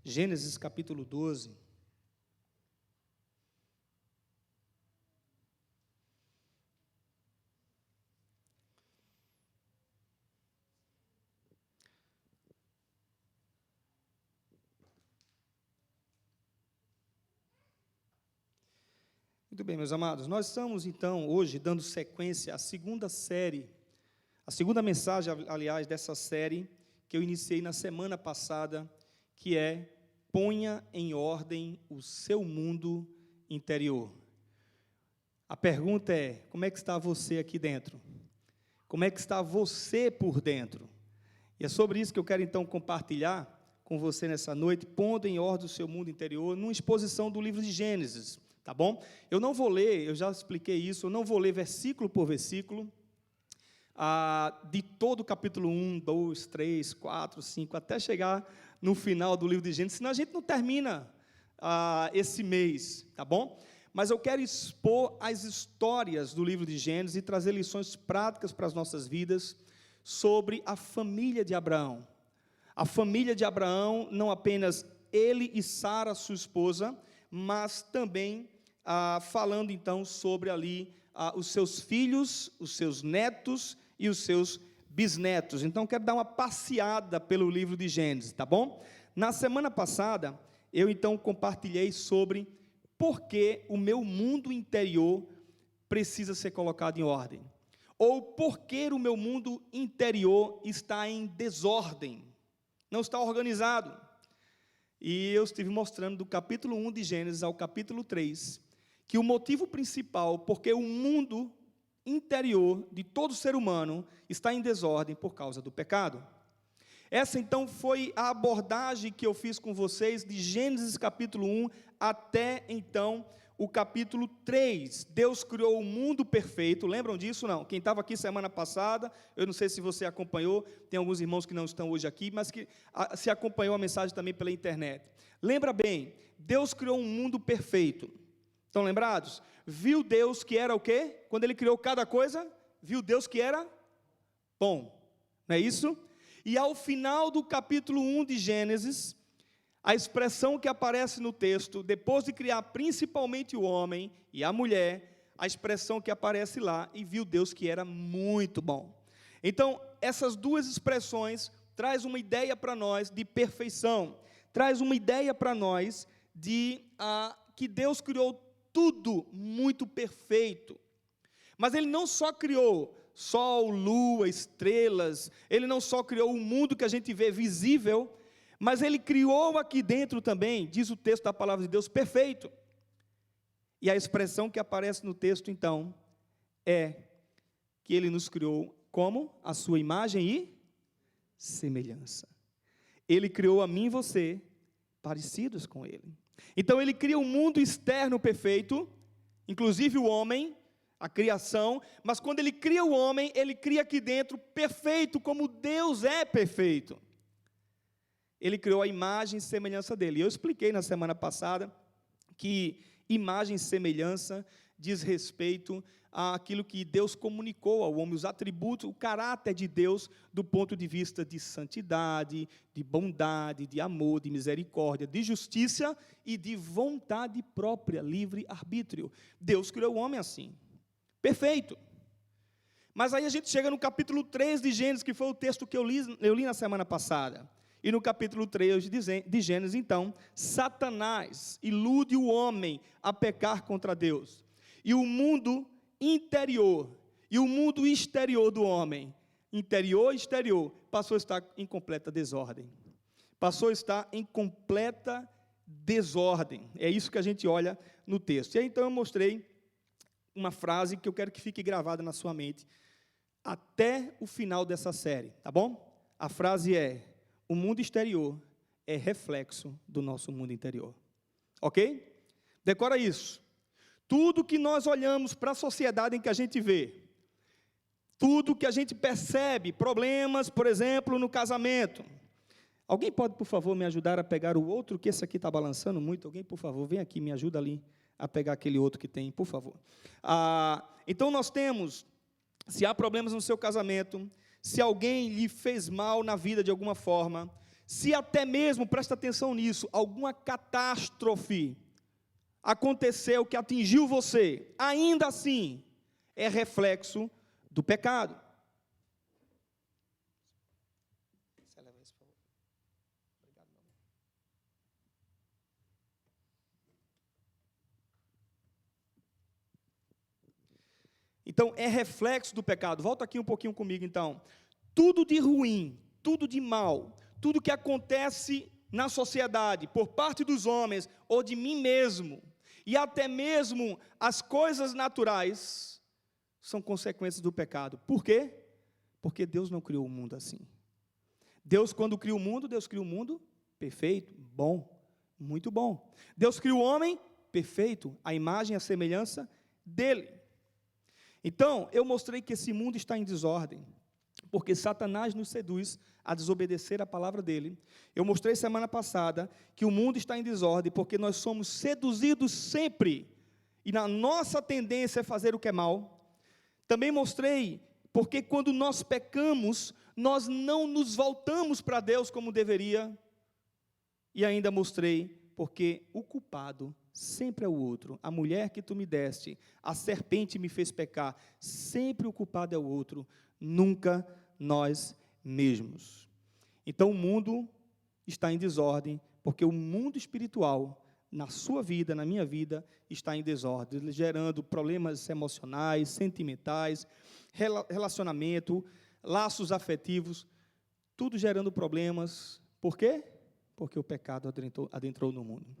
Gênesis capítulo 12. Muito bem, meus amados, nós estamos então hoje dando sequência à segunda mensagem, aliás, dessa série que eu iniciei na semana passada, que é Ponha em ordem o seu mundo interior. A pergunta é, como é que está você aqui dentro? Como é que está você por dentro? E é sobre isso que eu quero então compartilhar com você nessa noite, pondo em ordem o seu mundo interior, numa exposição do livro de Gênesis. Tá bom? Eu não vou ler, eu já expliquei isso, eu não vou ler versículo por versículo, de todo o capítulo 1, 2, 3, 4, 5, até chegar no final do livro de Gênesis, senão a gente não termina esse mês, tá bom? Mas eu quero expor as histórias do livro de Gênesis e trazer lições práticas para as nossas vidas sobre a família de Abraão. A família de Abraão, não apenas ele e Sara, sua esposa, mas também falando então sobre ali os seus filhos, os seus netos e os seus bisnetos. Então quero dar uma passeada pelo livro de Gênesis, tá bom? Na semana passada, eu então compartilhei sobre por que o meu mundo interior precisa ser colocado em ordem, ou por que o meu mundo interior está em desordem, não está organizado. E eu estive mostrando do capítulo 1 de Gênesis ao capítulo 3, que o motivo principal porque o mundo interior de todo ser humano está em desordem por causa do pecado. Essa então foi a abordagem que eu fiz com vocês de Gênesis capítulo 1 até então o capítulo 3. Deus criou o mundo perfeito, lembram disso não? Quem estava aqui semana passada, eu não sei se você acompanhou, tem alguns irmãos que não estão hoje aqui, mas que se acompanhou a mensagem também pela internet. Lembra bem, Deus criou um mundo perfeito. Estão lembrados? Viu Deus que era o quê? Quando Ele criou cada coisa, viu Deus que era bom. Não é isso? E ao final do capítulo 1 de Gênesis, a expressão que aparece no texto, depois de criar principalmente o homem e a mulher, a expressão que aparece lá, e viu Deus que era muito bom. Então, essas duas expressões traz uma ideia para nós de perfeição, traz uma ideia para nós de que Deus criou tudo muito perfeito. Mas Ele não só criou sol, lua, estrelas, Ele não só criou o mundo que a gente vê visível, mas Ele criou aqui dentro também, diz o texto da palavra de Deus, perfeito. E a expressão que aparece no texto então, é que Ele nos criou como? A sua imagem e semelhança. Ele criou a mim e você, parecidos com Ele. Então Ele cria um mundo externo perfeito, inclusive o homem, a criação, mas quando Ele cria o homem, Ele cria aqui dentro perfeito, como Deus é perfeito. Ele criou a imagem e semelhança dele. Eu expliquei na semana passada que imagem e semelhança diz respeito àquilo que Deus comunicou ao homem, os atributos, o caráter de Deus do ponto de vista de santidade, de bondade, de amor, de misericórdia, de justiça e de vontade própria, livre-arbítrio. Deus criou o homem assim, perfeito. Mas aí a gente chega no capítulo 3 de Gênesis, que foi o texto que eu li na semana passada. E no capítulo 3 de Gênesis, então, Satanás ilude o homem a pecar contra Deus. E o mundo interior e o mundo exterior do homem, interior e exterior, passou a estar em completa desordem. Passou a estar em completa desordem. É isso que a gente olha no texto. E aí, então, eu mostrei uma frase que eu quero que fique gravada na sua mente até o final dessa série, tá bom? A frase é: o mundo exterior é reflexo do nosso mundo interior. Ok? Decora isso. Tudo que nós olhamos para a sociedade em que a gente vê, tudo que a gente percebe, problemas, por exemplo, no casamento. Alguém pode, por favor, me ajudar a pegar o outro, que esse aqui está balançando muito? Alguém, por favor, vem aqui, me ajuda ali a pegar aquele outro que tem, por favor. Então nós temos, se há problemas no seu casamento, se alguém lhe fez mal na vida de alguma forma, Se até mesmo, presta atenção nisso, alguma catástrofe aconteceu que atingiu você, ainda assim é reflexo do pecado. Então, é reflexo do pecado. Volta aqui um pouquinho comigo, então. Tudo de ruim, tudo de mal, tudo que acontece na sociedade, por parte dos homens, ou de mim mesmo, e até mesmo as coisas naturais, são consequências do pecado. Por quê? Porque Deus não criou o mundo assim. Deus, quando criou o mundo, Deus criou o mundo perfeito, bom, muito bom. Deus criou o homem perfeito, a imagem e a semelhança dele. Então, eu mostrei que esse mundo está em desordem, porque Satanás nos seduz a desobedecer a palavra dele. Eu mostrei semana passada que o mundo está em desordem, porque nós somos seduzidos sempre, e na nossa tendência é fazer o que é mal. Também mostrei porque quando nós pecamos, nós não nos voltamos para Deus como deveria. E ainda mostrei porque o culpado sempre é o outro. A mulher que tu me deste, a serpente me fez pecar, sempre o culpado é o outro, nunca nós mesmos. Então o mundo está em desordem, porque o mundo espiritual, na sua vida, na minha vida, está em desordem, gerando problemas emocionais, sentimentais, relacionamento, laços afetivos, tudo gerando problemas. Por quê? Porque o pecado adentrou no mundo.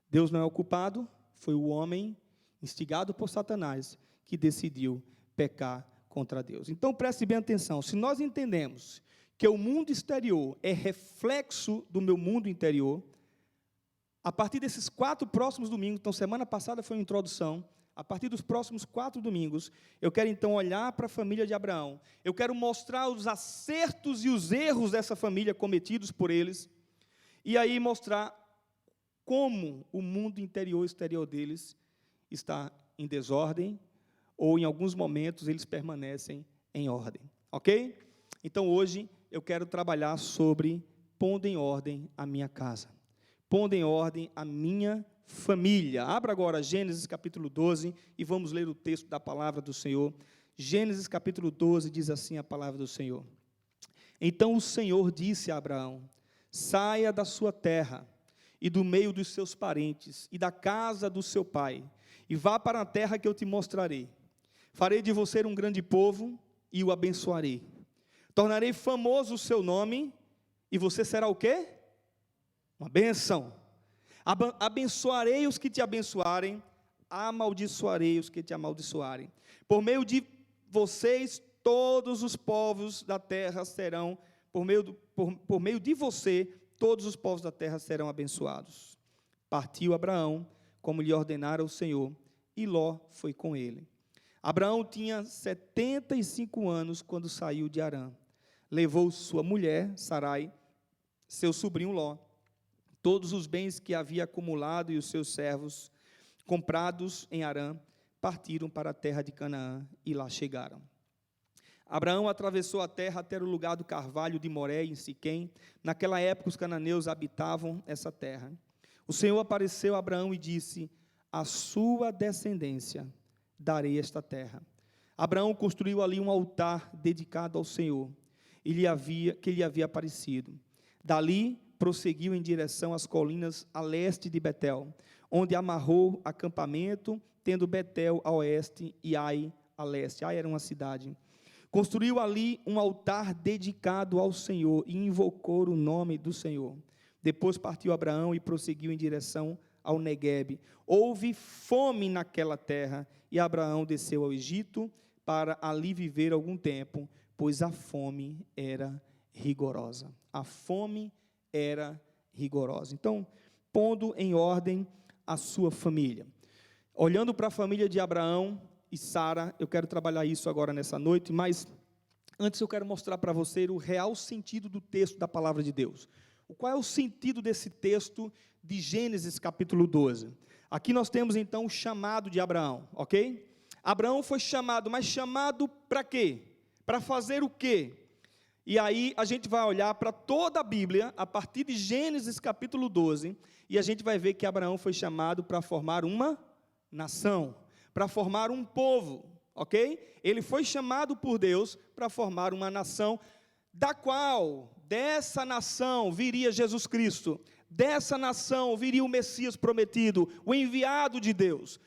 Deus não é o culpado, foi o homem, instigado por Satanás, que decidiu pecar contra Deus. Então, preste bem atenção, se nós entendemos que o mundo exterior é reflexo do meu mundo interior, a partir desses 4 próximos domingos, então semana passada foi uma introdução, a partir dos próximos 4 domingos, eu quero então olhar para a família de Abraão, eu quero mostrar os acertos e os erros dessa família cometidos por eles, e aí mostrar como o mundo interior e exterior deles está em desordem, ou em alguns momentos eles permanecem em ordem, ok? Então hoje eu quero trabalhar sobre pondo em ordem a minha casa, pondo em ordem a minha família. Abra agora Gênesis capítulo 12 e vamos ler o texto da palavra do Senhor. Gênesis capítulo 12 diz assim a palavra do Senhor. Então o Senhor disse a Abraão: saia da sua terra e do meio dos seus parentes, e da casa do seu pai, e vá para a terra que eu te mostrarei. Farei de você um grande povo, e o abençoarei. Tornarei famoso o seu nome, e você será o quê? Uma bênção. Abençoarei os que te abençoarem, amaldiçoarei os que te amaldiçoarem. Por meio de vocês, todos os povos da terra serão, por meio de você, todos os povos da terra serão abençoados. Partiu Abraão, como lhe ordenara o Senhor, e Ló foi com ele. Abraão tinha 75 anos quando saiu de Harã. Levou sua mulher, Sarai, seu sobrinho Ló, todos os bens que havia acumulado e os seus servos, comprados em Harã, partiram para a terra de Canaã e lá chegaram. Abraão atravessou a terra até o lugar do carvalho de Moré, em Siquém. Naquela época, os cananeus habitavam essa terra. O Senhor apareceu a Abraão e disse: a sua descendência darei esta terra. Abraão construiu ali um altar dedicado ao Senhor, que lhe havia aparecido. Dali, prosseguiu em direção às colinas a leste de Betel, onde amarrou acampamento, tendo Betel a oeste e Ai a leste. Ai era uma cidade. Construiu ali um altar dedicado ao Senhor e invocou o nome do Senhor. Depois partiu Abraão e prosseguiu em direção ao Neguebe. Houve fome naquela terra e Abraão desceu ao Egito para ali viver algum tempo, pois a fome era rigorosa. A fome era rigorosa. Então, pondo em ordem a sua família. Olhando para a família de Abraão e Sara, eu quero trabalhar isso agora nessa noite, mas antes eu quero mostrar para você o real sentido do texto da palavra de Deus. Qual é o sentido desse texto de Gênesis capítulo 12? Aqui nós temos então o chamado de Abraão, ok? Abraão foi chamado, mas chamado para quê? Para fazer o quê? E aí a gente vai olhar para toda a Bíblia, a partir de Gênesis capítulo 12, e a gente vai ver que Abraão foi chamado para formar uma nação, para formar um povo, ok? Ele foi chamado por Deus para formar uma nação, dessa nação viria Jesus Cristo, dessa nação viria o Messias prometido, o enviado de Deus.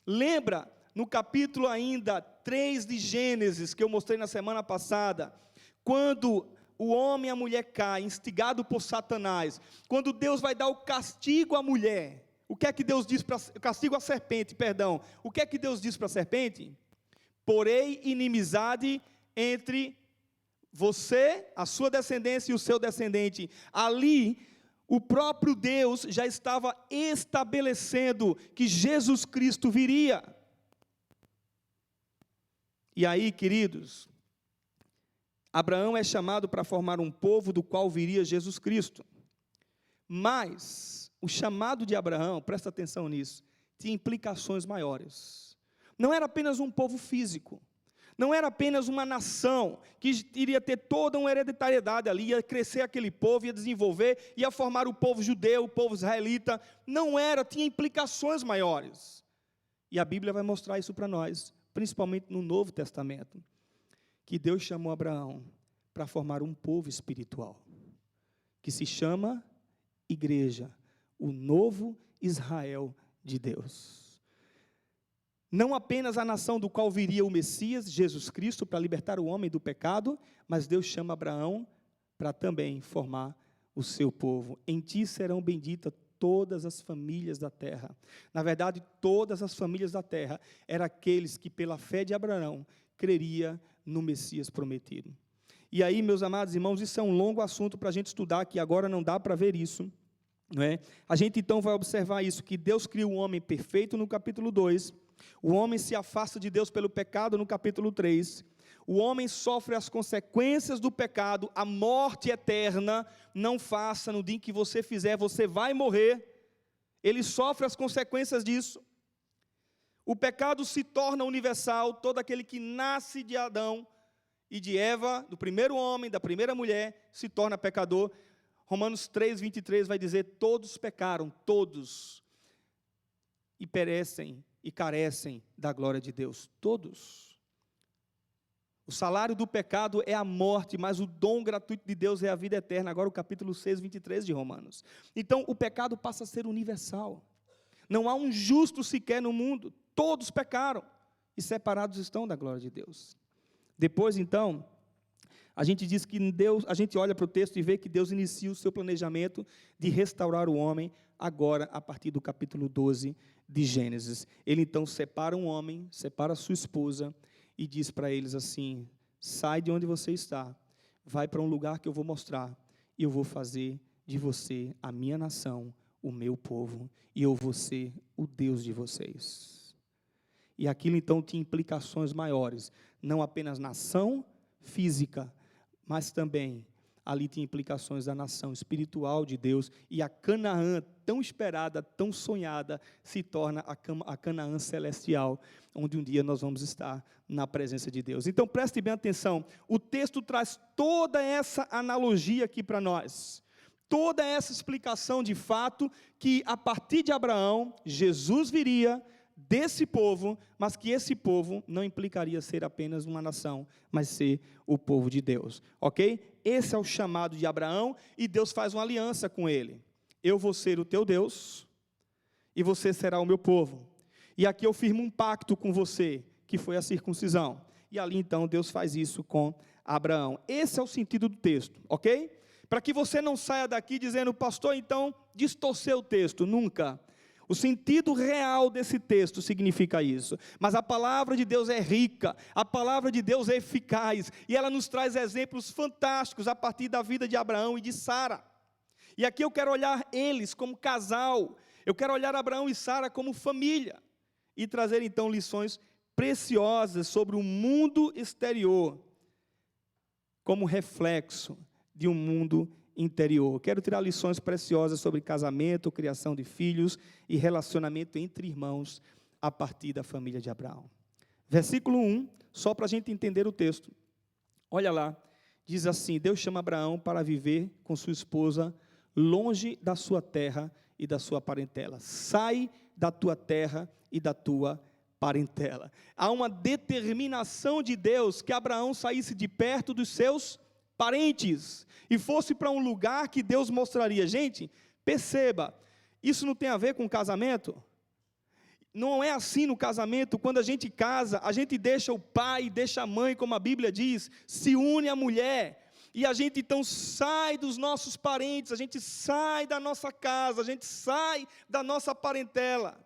Lembra, no capítulo ainda 3 de Gênesis, que eu mostrei na semana passada, quando o homem e a mulher caem, instigado por Satanás, quando Deus vai dar o castigo à mulher, o que é que Deus diz para o castigo à serpente, perdão, o que é que Deus diz para a serpente? Porém inimizade entre você, a sua descendência e o seu descendente. Ali, o próprio Deus já estava estabelecendo que Jesus Cristo viria. E aí, queridos, Abraão é chamado para formar um povo do qual viria Jesus Cristo. Mas o chamado de Abraão, presta atenção nisso, tinha implicações maiores. Não era apenas um povo físico, não era apenas uma nação que iria ter toda uma hereditariedade ali, ia crescer aquele povo, ia desenvolver, ia formar o povo judeu, o povo israelita. Não era, tinha implicações maiores. E a Bíblia vai mostrar isso para nós, principalmente no Novo Testamento, que Deus chamou Abraão para formar um povo espiritual, que se chama igreja, o novo Israel de Deus. Não apenas a nação do qual viria o Messias, Jesus Cristo, para libertar o homem do pecado, mas Deus chama Abraão para também formar o seu povo. Em ti serão benditas todas as famílias da terra. Na verdade, todas as famílias da terra eram aqueles que, pela fé de Abraão, creria no Messias prometido. E aí, meus amados irmãos, isso é um longo assunto para a gente estudar, que agora não dá para ver isso, não é? A gente então vai observar isso, que Deus cria o homem perfeito no capítulo 2, o homem se afasta de Deus pelo pecado no capítulo 3, o homem sofre as consequências do pecado, a morte eterna. Não faça, no dia em que você fizer, você vai morrer. Ele sofre as consequências disso. O pecado se torna universal, todo aquele que nasce de Adão e de Eva, do primeiro homem, da primeira mulher, se torna pecador. Romanos 3:23 vai dizer: todos pecaram, todos, e perecem e carecem da glória de Deus, todos. O salário do pecado é a morte, mas o dom gratuito de Deus é a vida eterna. Agora o capítulo 6:23 de Romanos. Então o pecado passa a ser universal. Não há um justo sequer no mundo. Todos pecaram e separados estão da glória de Deus. Depois, então, a gente diz que Deus, a gente olha para o texto e vê que Deus inicia o seu planejamento de restaurar o homem agora a partir do capítulo 12 de Gênesis. Ele então separa um homem, separa a sua esposa e diz para eles assim: sai de onde você está, vai para um lugar que eu vou mostrar, e eu vou fazer de você a minha nação, o meu povo, e eu vou ser o Deus de vocês. E aquilo então tinha implicações maiores, não apenas nação física, mas também ali tinha implicações da nação espiritual de Deus, e a Canaã, tão esperada, tão sonhada, se torna a Canaã celestial, onde um dia nós vamos estar na presença de Deus. Então preste bem atenção, o texto traz toda essa analogia aqui para nós, toda essa explicação de fato, que a partir de Abraão, Jesus viria desse povo, mas que esse povo não implicaria ser apenas uma nação, mas ser o povo de Deus, ok? Esse é o chamado de Abraão, e Deus faz uma aliança com ele: eu vou ser o teu Deus, e você será o meu povo, e aqui eu firmo um pacto com você, que foi a circuncisão. E ali então Deus faz isso com Abraão. Esse é o sentido do texto, ok? Para que você não saia daqui dizendo: pastor, então distorceu o texto. Nunca. O sentido real desse texto significa isso, mas a palavra de Deus é rica, a palavra de Deus é eficaz, e ela nos traz exemplos fantásticos a partir da vida de Abraão e de Sara. E aqui eu quero olhar eles como casal, eu quero olhar Abraão e Sara como família, e trazer então lições preciosas sobre o mundo exterior, como reflexo de um mundo interior. Quero tirar lições preciosas sobre casamento, criação de filhos e relacionamento entre irmãos a partir da família de Abraão. Versículo 1, só para a gente entender o texto. Olha lá, diz assim: Deus chama Abraão para viver com sua esposa longe da sua terra e da sua parentela. Sai da tua terra e da tua parentela. Há uma determinação de Deus que Abraão saísse de perto dos seus parentes e fosse para um lugar que Deus mostraria. Gente, perceba, isso não tem a ver com casamento? Não é assim no casamento. Quando a gente casa, a gente deixa o pai, deixa a mãe, como a Bíblia diz, se une à mulher, e a gente então sai dos nossos parentes, a gente sai da nossa casa, a gente sai da nossa parentela,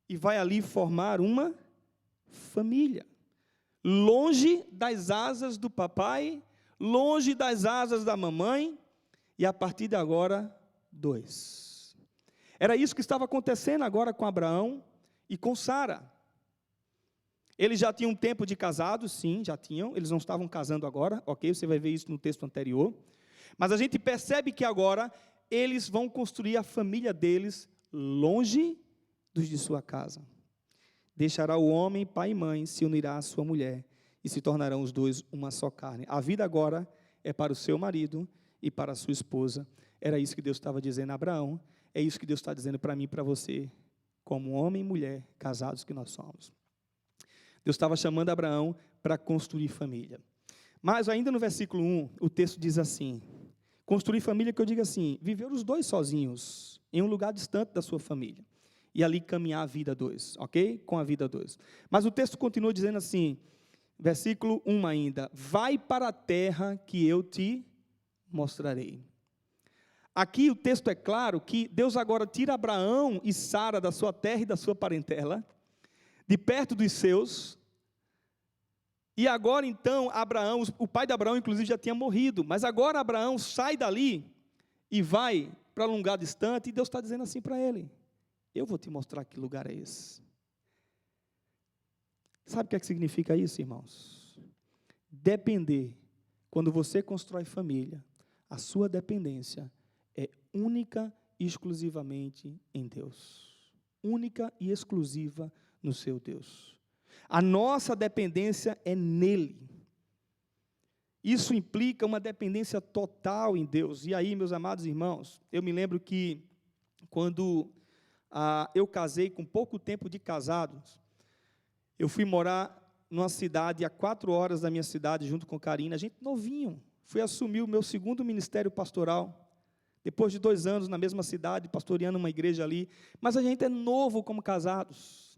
e vai ali formar uma família, longe das asas do papai, longe das asas da mamãe, e a partir de agora, dois. Era isso que estava acontecendo agora com Abraão e com Sara. Eles já tinham um tempo de casados, sim, já tinham, eles não estavam casando agora, ok? Você vai ver isso no texto anterior. Mas a gente percebe que agora eles vão construir a família deles longe dos de sua casa. Deixará o homem, pai e mãe, se unirá à sua mulher, e se tornarão os dois uma só carne. A vida agora é para o seu marido e para a sua esposa. Era isso que Deus estava dizendo a Abraão, é isso que Deus está dizendo para mim e para você, como homem e mulher, casados que nós somos. Deus estava chamando Abraão para construir família. Mas ainda no versículo 1, o texto diz assim, construir família, que eu digo assim, viver os dois sozinhos, em um lugar distante da sua família, e ali caminhar a vida dois, ok? Com a vida dois. Mas o texto continua dizendo assim, versículo 1 ainda, vai para a terra que eu te mostrarei. Aqui o texto é claro que Deus agora tira Abraão e Sara da sua terra e da sua parentela, de perto dos seus, e agora então Abraão, o pai de Abraão inclusive já tinha morrido, mas agora Abraão sai dali e vai para um lugar distante, e Deus está dizendo assim para ele, eu vou te mostrar que lugar é esse. Sabe o que é que significa isso, irmãos? Depender, quando você constrói família, a sua dependência é única e exclusivamente em Deus, única e exclusiva no seu Deus. A nossa dependência é nele. Isso implica uma dependência total em Deus. E aí, meus amados irmãos, eu me lembro que quando eu casei, com pouco tempo de casados, eu fui morar numa cidade, a 4 horas da minha cidade, junto com Karina, a gente novinho, fui assumir o meu segundo ministério pastoral, depois de 2 anos na mesma cidade, pastoreando uma igreja ali, mas a gente é novo como casados.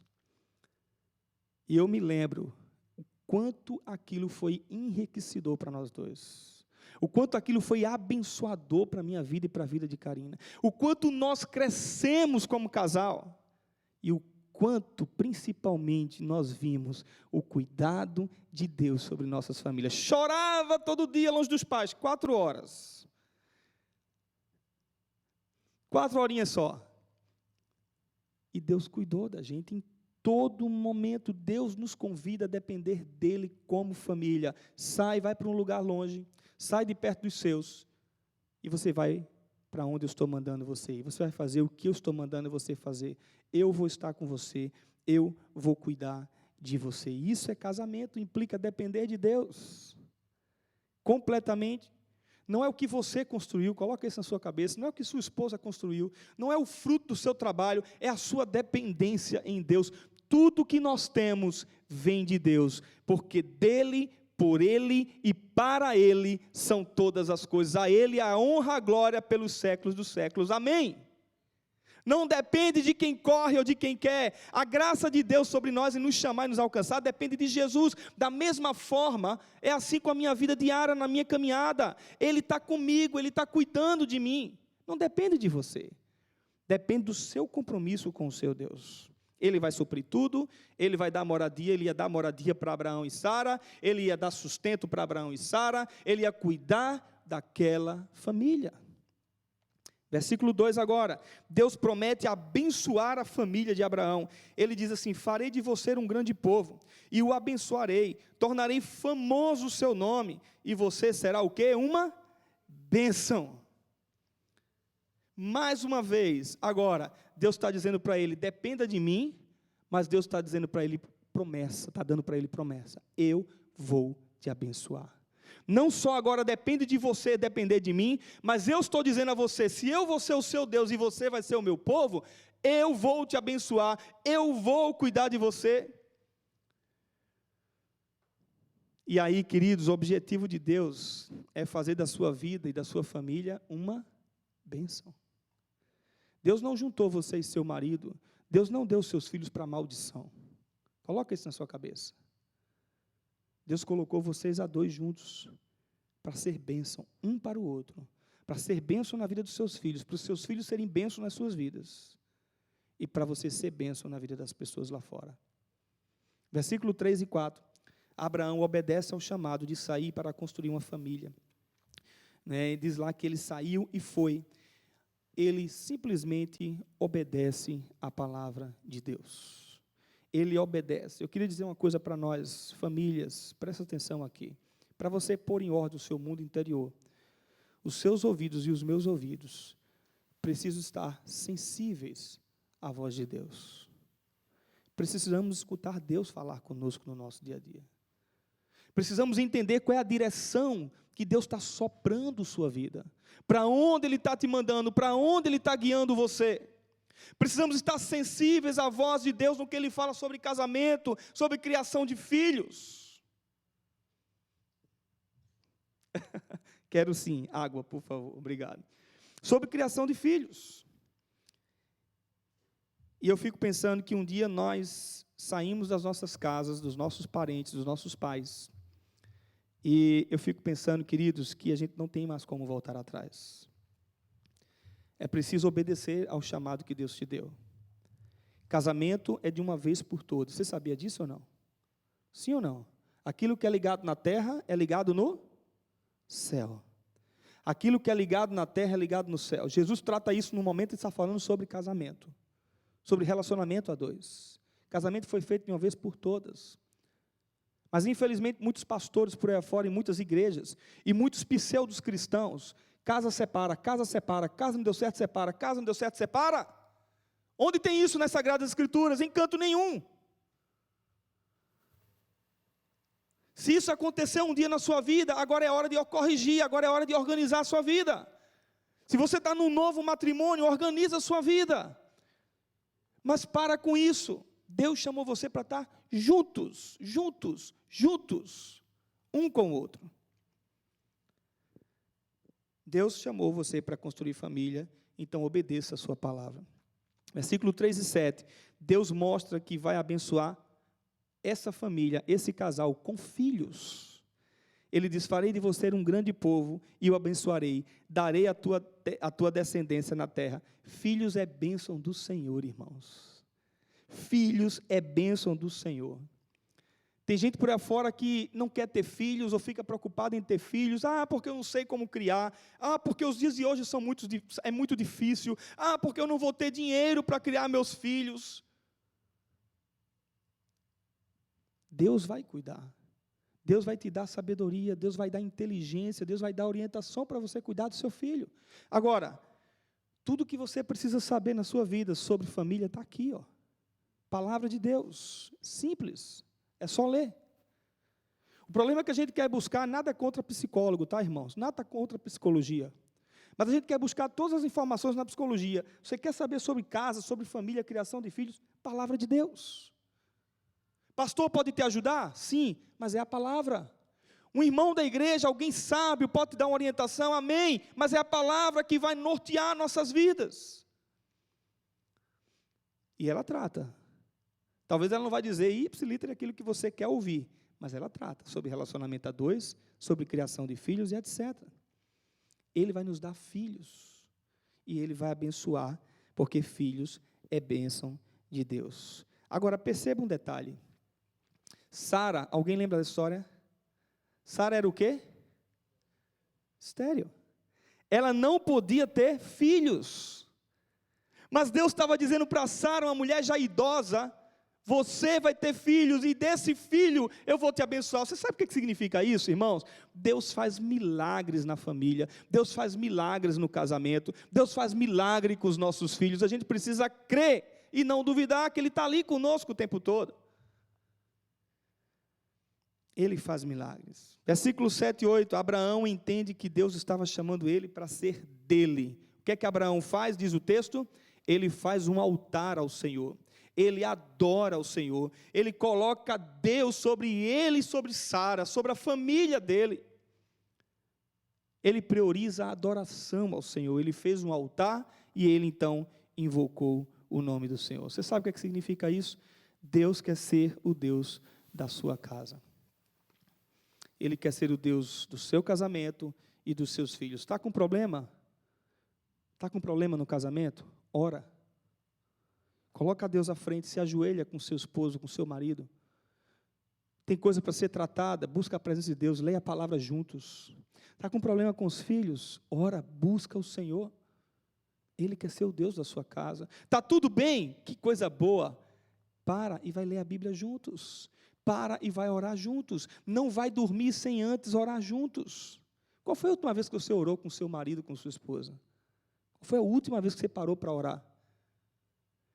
E eu me lembro o quanto aquilo foi enriquecedor para nós dois, o quanto aquilo foi abençoador para a minha vida e para a vida de Karina, o quanto nós crescemos como casal, e o quanto, principalmente, nós vimos o cuidado de Deus sobre nossas famílias. Chorava todo dia longe dos pais, 4 horas. 4 horinhas só. E Deus cuidou da gente em todo momento. Deus nos convida a depender dEle como família. Sai, vai para um lugar longe, sai de perto dos seus, e você vai para onde eu estou mandando você. E você vai fazer o que eu estou mandando você fazer. Eu vou estar com você, eu vou cuidar de você. Isso é casamento, implica depender de Deus. Completamente. Não é o que você construiu, coloca isso na sua cabeça, não é o que sua esposa construiu, não é o fruto do seu trabalho, é a sua dependência em Deus. Tudo que nós temos vem de Deus, porque dele, por Ele e para Ele são todas as coisas. A Ele a honra, a glória pelos séculos dos séculos. Amém. Não depende de quem corre ou de quem quer. A graça de Deus sobre nós e nos chamar e nos alcançar depende de Jesus. Da mesma forma, é assim com a minha vida diária, na minha caminhada. Ele está comigo, Ele está cuidando de mim. Não depende de você. Depende do seu compromisso com o seu Deus. Ele vai suprir tudo, Ele vai dar moradia, Ele ia dar moradia para Abraão e Sara, Ele ia dar sustento para Abraão e Sara, Ele ia cuidar daquela família. Versículo 2 agora, Deus promete abençoar a família de Abraão. Ele diz assim, farei de você um grande povo, e o abençoarei, tornarei famoso o seu nome, e você será o quê? Uma bênção. Mais uma vez, agora, Deus está dizendo para ele, dependa de mim, mas Deus está dizendo para ele promessa, está dando para ele promessa, eu vou te abençoar. Não só agora depende de você depender de mim, mas eu estou dizendo a você, se eu vou ser o seu Deus e você vai ser o meu povo, eu vou te abençoar, eu vou cuidar de você. E aí, queridos, o objetivo de Deus é fazer da sua vida e da sua família uma bênção. Deus não juntou você e seu marido, Deus não deu seus filhos para maldição. Coloca isso na sua cabeça. Deus colocou vocês a dois juntos, para ser bênção, um para o outro, para ser bênção na vida dos seus filhos, para os seus filhos serem bênção nas suas vidas, e para você ser bênção na vida das pessoas lá fora. Versículo 3 e 4, Abraão obedece ao chamado de sair para construir uma família. Diz lá que ele saiu e foi. Ele simplesmente obedece à palavra de Deus. Ele obedece. Eu queria dizer uma coisa para nós, famílias, presta atenção aqui. Para você pôr em ordem o seu mundo interior, os seus ouvidos e os meus ouvidos precisam estar sensíveis à voz de Deus. Precisamos escutar Deus falar conosco no nosso dia a dia. Precisamos entender qual é a direção que Deus está soprando sua vida. Para onde Ele está te mandando, para onde Ele está guiando você. Precisamos estar sensíveis à voz de Deus no que Ele fala sobre casamento, sobre criação de filhos. Quero sim, água, por favor, obrigado. Sobre criação de filhos. E eu fico pensando que um dia nós saímos das nossas casas, dos nossos parentes, dos nossos pais. E eu fico pensando, queridos, que a gente não tem mais como voltar atrás. É preciso obedecer ao chamado que Deus te deu. Casamento é de uma vez por todas. Você sabia disso ou não? Sim ou não? Aquilo que é ligado na terra é ligado no céu. Aquilo que é ligado na terra é ligado no céu. Jesus trata isso no momento que está falando sobre casamento. Sobre relacionamento a dois. Casamento foi feito de uma vez por todas. Mas, infelizmente, muitos pastores por aí afora, em muitas igrejas, e muitos pseudos cristãos, casa separa, casa não deu certo, separa, casa não deu certo, separa. Onde tem isso nas Sagradas Escrituras? Em canto nenhum. Se isso aconteceu um dia na sua vida, agora é hora de corrigir, agora é hora de organizar a sua vida. Se você está num novo matrimônio, organiza a sua vida. Mas para com isso. Deus chamou você para estar juntos, um com o outro. Deus chamou você para construir família, então obedeça a sua palavra. Versículo 3 e 7, Deus mostra que vai abençoar essa família, esse casal, com filhos. Ele diz, farei de você um grande povo, e o abençoarei, darei a tua descendência na terra. Filhos é bênção do Senhor, irmãos. Filhos é bênção do Senhor. Tem gente por aí fora que não quer ter filhos, ou fica preocupado em ter filhos, porque eu não sei como criar, porque os dias de hoje é muito difícil, porque eu não vou ter dinheiro para criar meus filhos. Deus vai cuidar, Deus vai te dar sabedoria, Deus vai dar inteligência, Deus vai dar orientação para você cuidar do seu filho. Agora, tudo que você precisa saber na sua vida sobre família está aqui, Palavra de Deus, simples, é só ler. O problema é que a gente quer buscar, nada contra psicólogo, tá, irmãos? Nada contra psicologia. Mas a gente quer buscar todas as informações na psicologia. Você quer saber sobre casa, sobre família, criação de filhos? Palavra de Deus. Pastor pode te ajudar? Sim, mas é a palavra. Um irmão da igreja, alguém sábio, pode te dar uma orientação? Amém, mas é a palavra que vai nortear nossas vidas. E ela trata. Talvez ela não vai dizer ipsiliter aquilo que você quer ouvir, mas ela trata sobre relacionamento a dois, sobre criação de filhos e etc. Ele vai nos dar filhos, e Ele vai abençoar, porque filhos é bênção de Deus. Agora, perceba um detalhe. Sara, alguém lembra da história? Sara era o quê? Estéril. Ela não podia ter filhos. Mas Deus estava dizendo para Sara, uma mulher já idosa, você vai ter filhos, e desse filho eu vou te abençoar. Você sabe o que significa isso, irmãos? Deus faz milagres na família, Deus faz milagres no casamento, Deus faz milagre com os nossos filhos. A gente precisa crer e não duvidar que Ele está ali conosco o tempo todo. Ele faz milagres. Versículos 7 e 8, Abraão entende que Deus estava chamando ele para ser dele. O que é que Abraão faz, diz o texto? Ele faz um altar ao Senhor. Ele adora ao Senhor. Ele coloca Deus sobre ele e sobre Sara, sobre a família dele. Ele prioriza a adoração ao Senhor. Ele fez um altar e ele então invocou o nome do Senhor. Você sabe o que significa isso? Deus quer ser o Deus da sua casa. Ele quer ser o Deus do seu casamento e dos seus filhos. Está com problema? Está com problema no casamento? Ora. Coloca Deus à frente, se ajoelha com seu esposo, com seu marido. Tem coisa para ser tratada, busca a presença de Deus, leia a palavra juntos. Está com problema com os filhos? Ora, busca o Senhor. Ele quer ser o Deus da sua casa. Está tudo bem? Que coisa boa. Para e vai ler a Bíblia juntos. Para e vai orar juntos. Não vai dormir sem antes orar juntos. Qual foi a última vez que você orou com seu marido, com sua esposa? Qual foi a última vez que você parou para orar?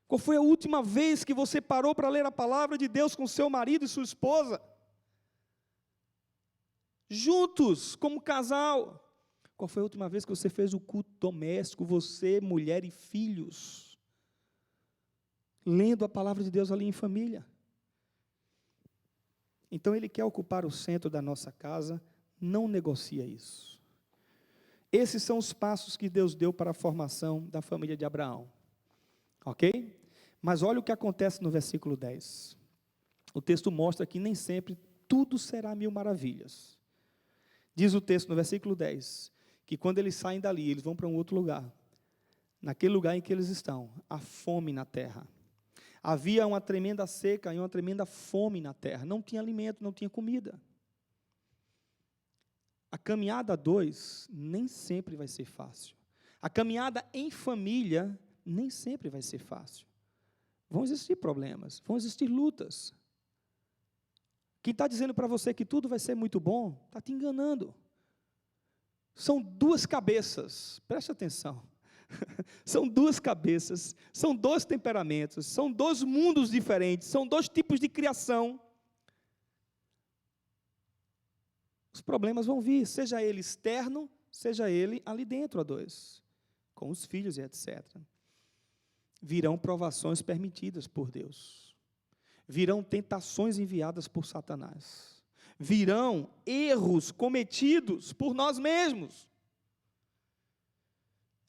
Qual foi a última vez que você parou para ler a palavra de Deus com seu marido e sua esposa? Juntos, como casal. Qual foi a última vez que você fez o culto doméstico, você, mulher e filhos? Lendo a palavra de Deus ali em família. Então Ele quer ocupar o centro da nossa casa, não negocia isso. Esses são os passos que Deus deu para a formação da família de Abraão. Ok? Mas olha o que acontece no versículo 10. O texto mostra que nem sempre tudo será mil maravilhas. Diz o texto no versículo 10, que quando eles saem dali, eles vão para um outro lugar. Naquele lugar em que eles estão, há fome na terra. Havia uma tremenda seca e uma tremenda fome na terra. Não tinha alimento, não tinha comida. A caminhada a dois nem sempre vai ser fácil. A caminhada em família nem sempre vai ser fácil. Vão existir problemas, vão existir lutas. Quem está dizendo para você que tudo vai ser muito bom, está te enganando. São duas cabeças, preste atenção. São duas cabeças, são dois temperamentos, são dois mundos diferentes, são dois tipos de criação. Os problemas vão vir, seja ele externo, seja ele ali dentro a dois, com os filhos e etc. Virão provações permitidas por Deus. Virão tentações enviadas por Satanás. Virão erros cometidos por nós mesmos.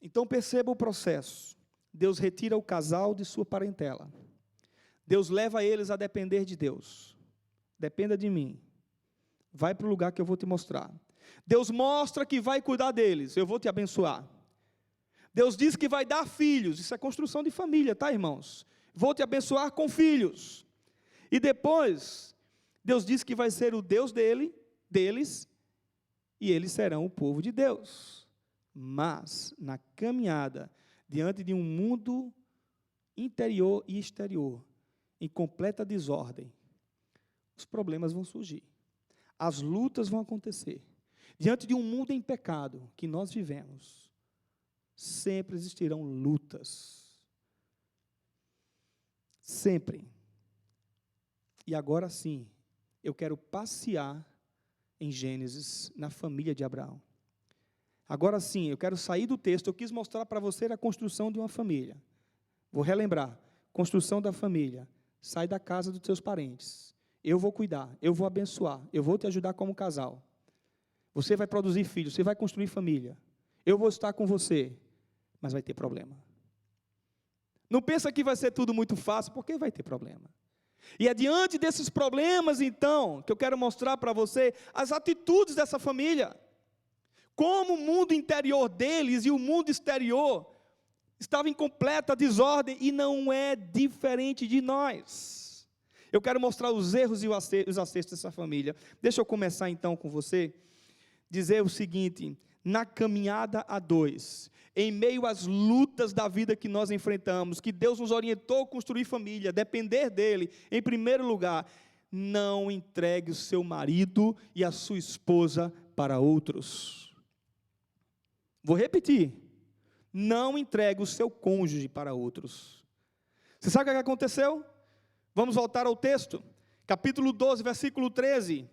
Então perceba o processo. Deus retira o casal de sua parentela. Deus leva eles a depender de Deus. Dependa de mim. Vai para o lugar que eu vou te mostrar. Deus mostra que vai cuidar deles. Eu vou te abençoar. Deus diz que vai dar filhos. Isso é construção de família, tá, irmãos? Vou te abençoar com filhos. E depois, Deus diz que vai ser o Deus deles, e eles serão o povo de Deus. Mas, na caminhada, diante de um mundo interior e exterior, em completa desordem, os problemas vão surgir. As lutas vão acontecer. Diante de um mundo em pecado que nós vivemos, sempre existirão lutas. Sempre. E agora sim, eu quero passear em Gênesis, na família de Abraão. Agora sim, eu quero sair do texto, eu quis mostrar para você a construção de uma família. Vou relembrar, construção da família, sai da casa dos seus parentes. Eu vou cuidar, eu vou abençoar, eu vou te ajudar como casal. Você vai produzir filhos, você vai construir família. Eu vou estar com você, mas vai ter problema. Não pensa que vai ser tudo muito fácil, porque vai ter problema. E é diante desses problemas, então, que eu quero mostrar para você as atitudes dessa família. Como o mundo interior deles e o mundo exterior estava em completa desordem e não é diferente de nós. Eu quero mostrar os erros e os acertos dessa família. Deixa eu começar então com você, dizer o seguinte: na caminhada a dois, em meio às lutas da vida que nós enfrentamos, que Deus nos orientou a construir família, depender dEle, em primeiro lugar, não entregue o seu marido e a sua esposa para outros. Vou repetir, não entregue o seu cônjuge para outros. Você sabe o que aconteceu? Vamos voltar ao texto, capítulo 12, versículo 13.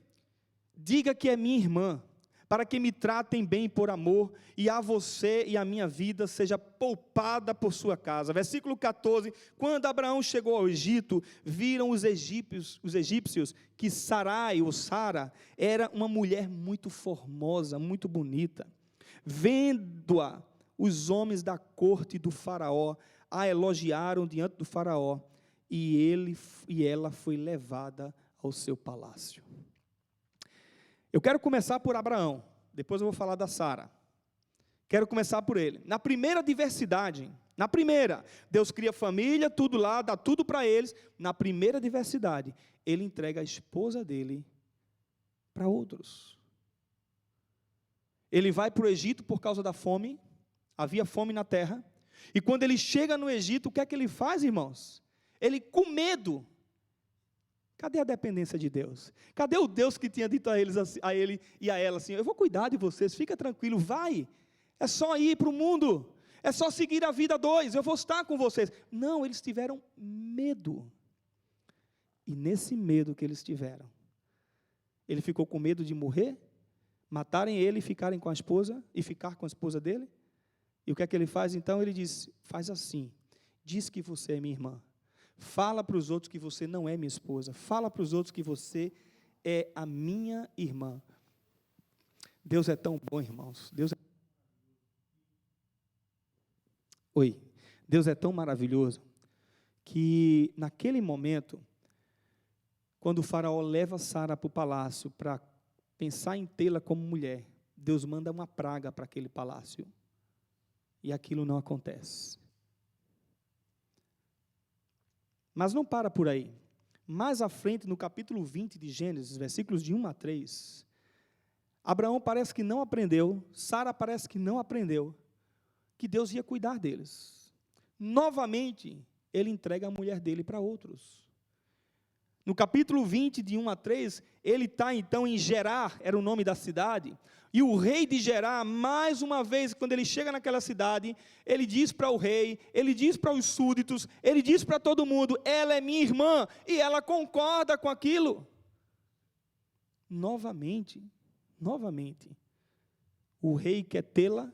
diga que é minha irmã, para que me tratem bem por amor, e a você e a minha vida seja poupada por sua casa. Versículo 14, quando Abraão chegou ao Egito, viram os egípcios que Sarai, ou Sara, era uma mulher muito formosa, muito bonita. Vendo-a, os homens da corte do faraó a elogiaram diante do faraó, e ela foi levada ao seu palácio. Eu quero começar por Abraão, depois eu vou falar da Sara. Quero começar por ele. Na primeira diversidade, Deus cria família, tudo lá, dá tudo para eles. Na primeira diversidade, ele entrega a esposa dele para outros. Ele vai para o Egito por causa da fome, havia fome na terra, e quando ele chega no Egito, o que é que ele faz, irmãos? Ele, com medo, cadê a dependência de Deus? Cadê o Deus que tinha dito a ele e a ela assim, eu vou cuidar de vocês, fica tranquilo, vai, é só ir para o mundo, é só seguir a vida a dois, eu vou estar com vocês. Não, eles tiveram medo, e nesse medo que eles tiveram, ele ficou com medo de morrer, matarem ele e ficarem com a esposa, e ficar com a esposa dele, e o que é que ele faz então? Ele diz, faz assim, diz que você é minha irmã, fala para os outros que você não é minha esposa. Fala para os outros que você é a minha irmã. Deus é tão bom, irmãos. Deus é tão maravilhoso que naquele momento, quando o faraó leva Sara para o palácio para pensar em tê-la como mulher, Deus manda uma praga para aquele palácio. E aquilo não acontece. Mas não para por aí. Mais à frente, no capítulo 20 de Gênesis, versículos de 1 a 3, Abraão parece que não aprendeu, Sara parece que não aprendeu, que Deus ia cuidar deles. Novamente, ele entrega a mulher dele para outros. No capítulo 20, de 1 a 3, ele está então em Gerar, era o nome da cidade, e o rei de Gerar, mais uma vez, quando ele chega naquela cidade, ele diz para o rei, ele diz para os súditos, ele diz para todo mundo, ela é minha irmã, e ela concorda com aquilo. Novamente, o rei quer tê-la,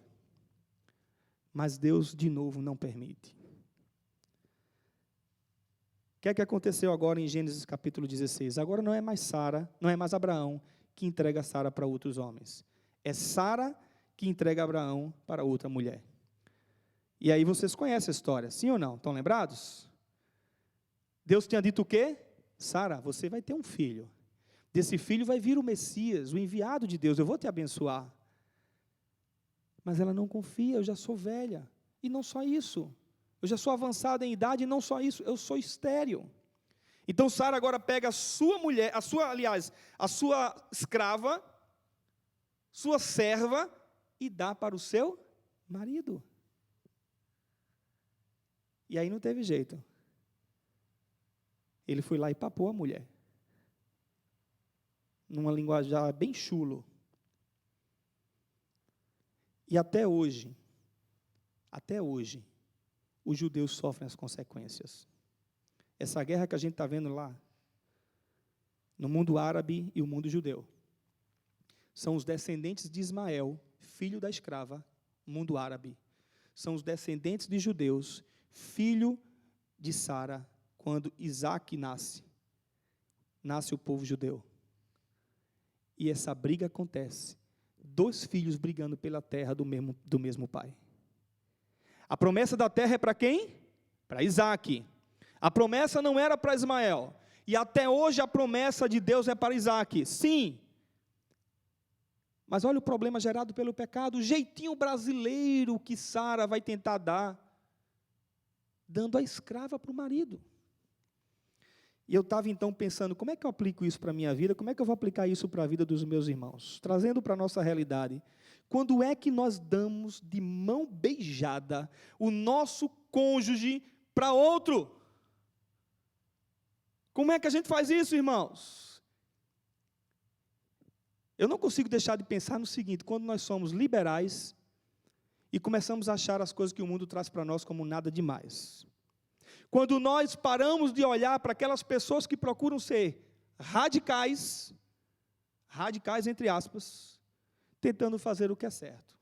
mas Deus de novo não permite. O que é que aconteceu agora em Gênesis capítulo 16? Agora não é mais Sara, não é mais Abraão que entrega Sara para outros homens. É Sara que entrega Abraão para outra mulher. E aí vocês conhecem a história, sim ou não? Estão lembrados? Deus tinha dito o quê? Sara, você vai ter um filho. Desse filho vai vir o Messias, o enviado de Deus, eu vou te abençoar. Mas ela não confia, eu já sou velha. E não só isso, eu já sou avançada em idade, e não só isso, eu sou estéril. Então Sara agora pega a sua mulher, a sua escrava, sua serva, e dá para o seu marido. E aí não teve jeito. Ele foi lá e papou a mulher. Numa linguajar bem chulo. E até hoje, os judeus sofrem as consequências. Essa guerra que a gente está vendo lá, no mundo árabe e o mundo judeu, são os descendentes de Ismael, filho da escrava, mundo árabe. São os descendentes de judeus, filho de Sara, quando Isaac nasce o povo judeu. E essa briga acontece, 2 filhos brigando pela terra do mesmo pai. A promessa da terra é para quem? Para Isaac. A promessa não era para Ismael. E até hoje a promessa de Deus é para Isaac. Sim. Mas olha o problema gerado pelo pecado, o jeitinho brasileiro que Sara vai tentar dar, dando a escrava para o marido. E eu estava então pensando, como é que eu aplico isso para a minha vida? Como é que eu vou aplicar isso para a vida dos meus irmãos? Trazendo para a nossa realidade, quando é que nós damos de mão beijada o nosso cônjuge para outro? Como é que a gente faz isso, irmãos? Eu não consigo deixar de pensar no seguinte, quando nós somos liberais e começamos a achar as coisas que o mundo traz para nós como nada demais. Quando nós paramos de olhar para aquelas pessoas que procuram ser radicais, radicais, entre aspas, tentando fazer o que é certo.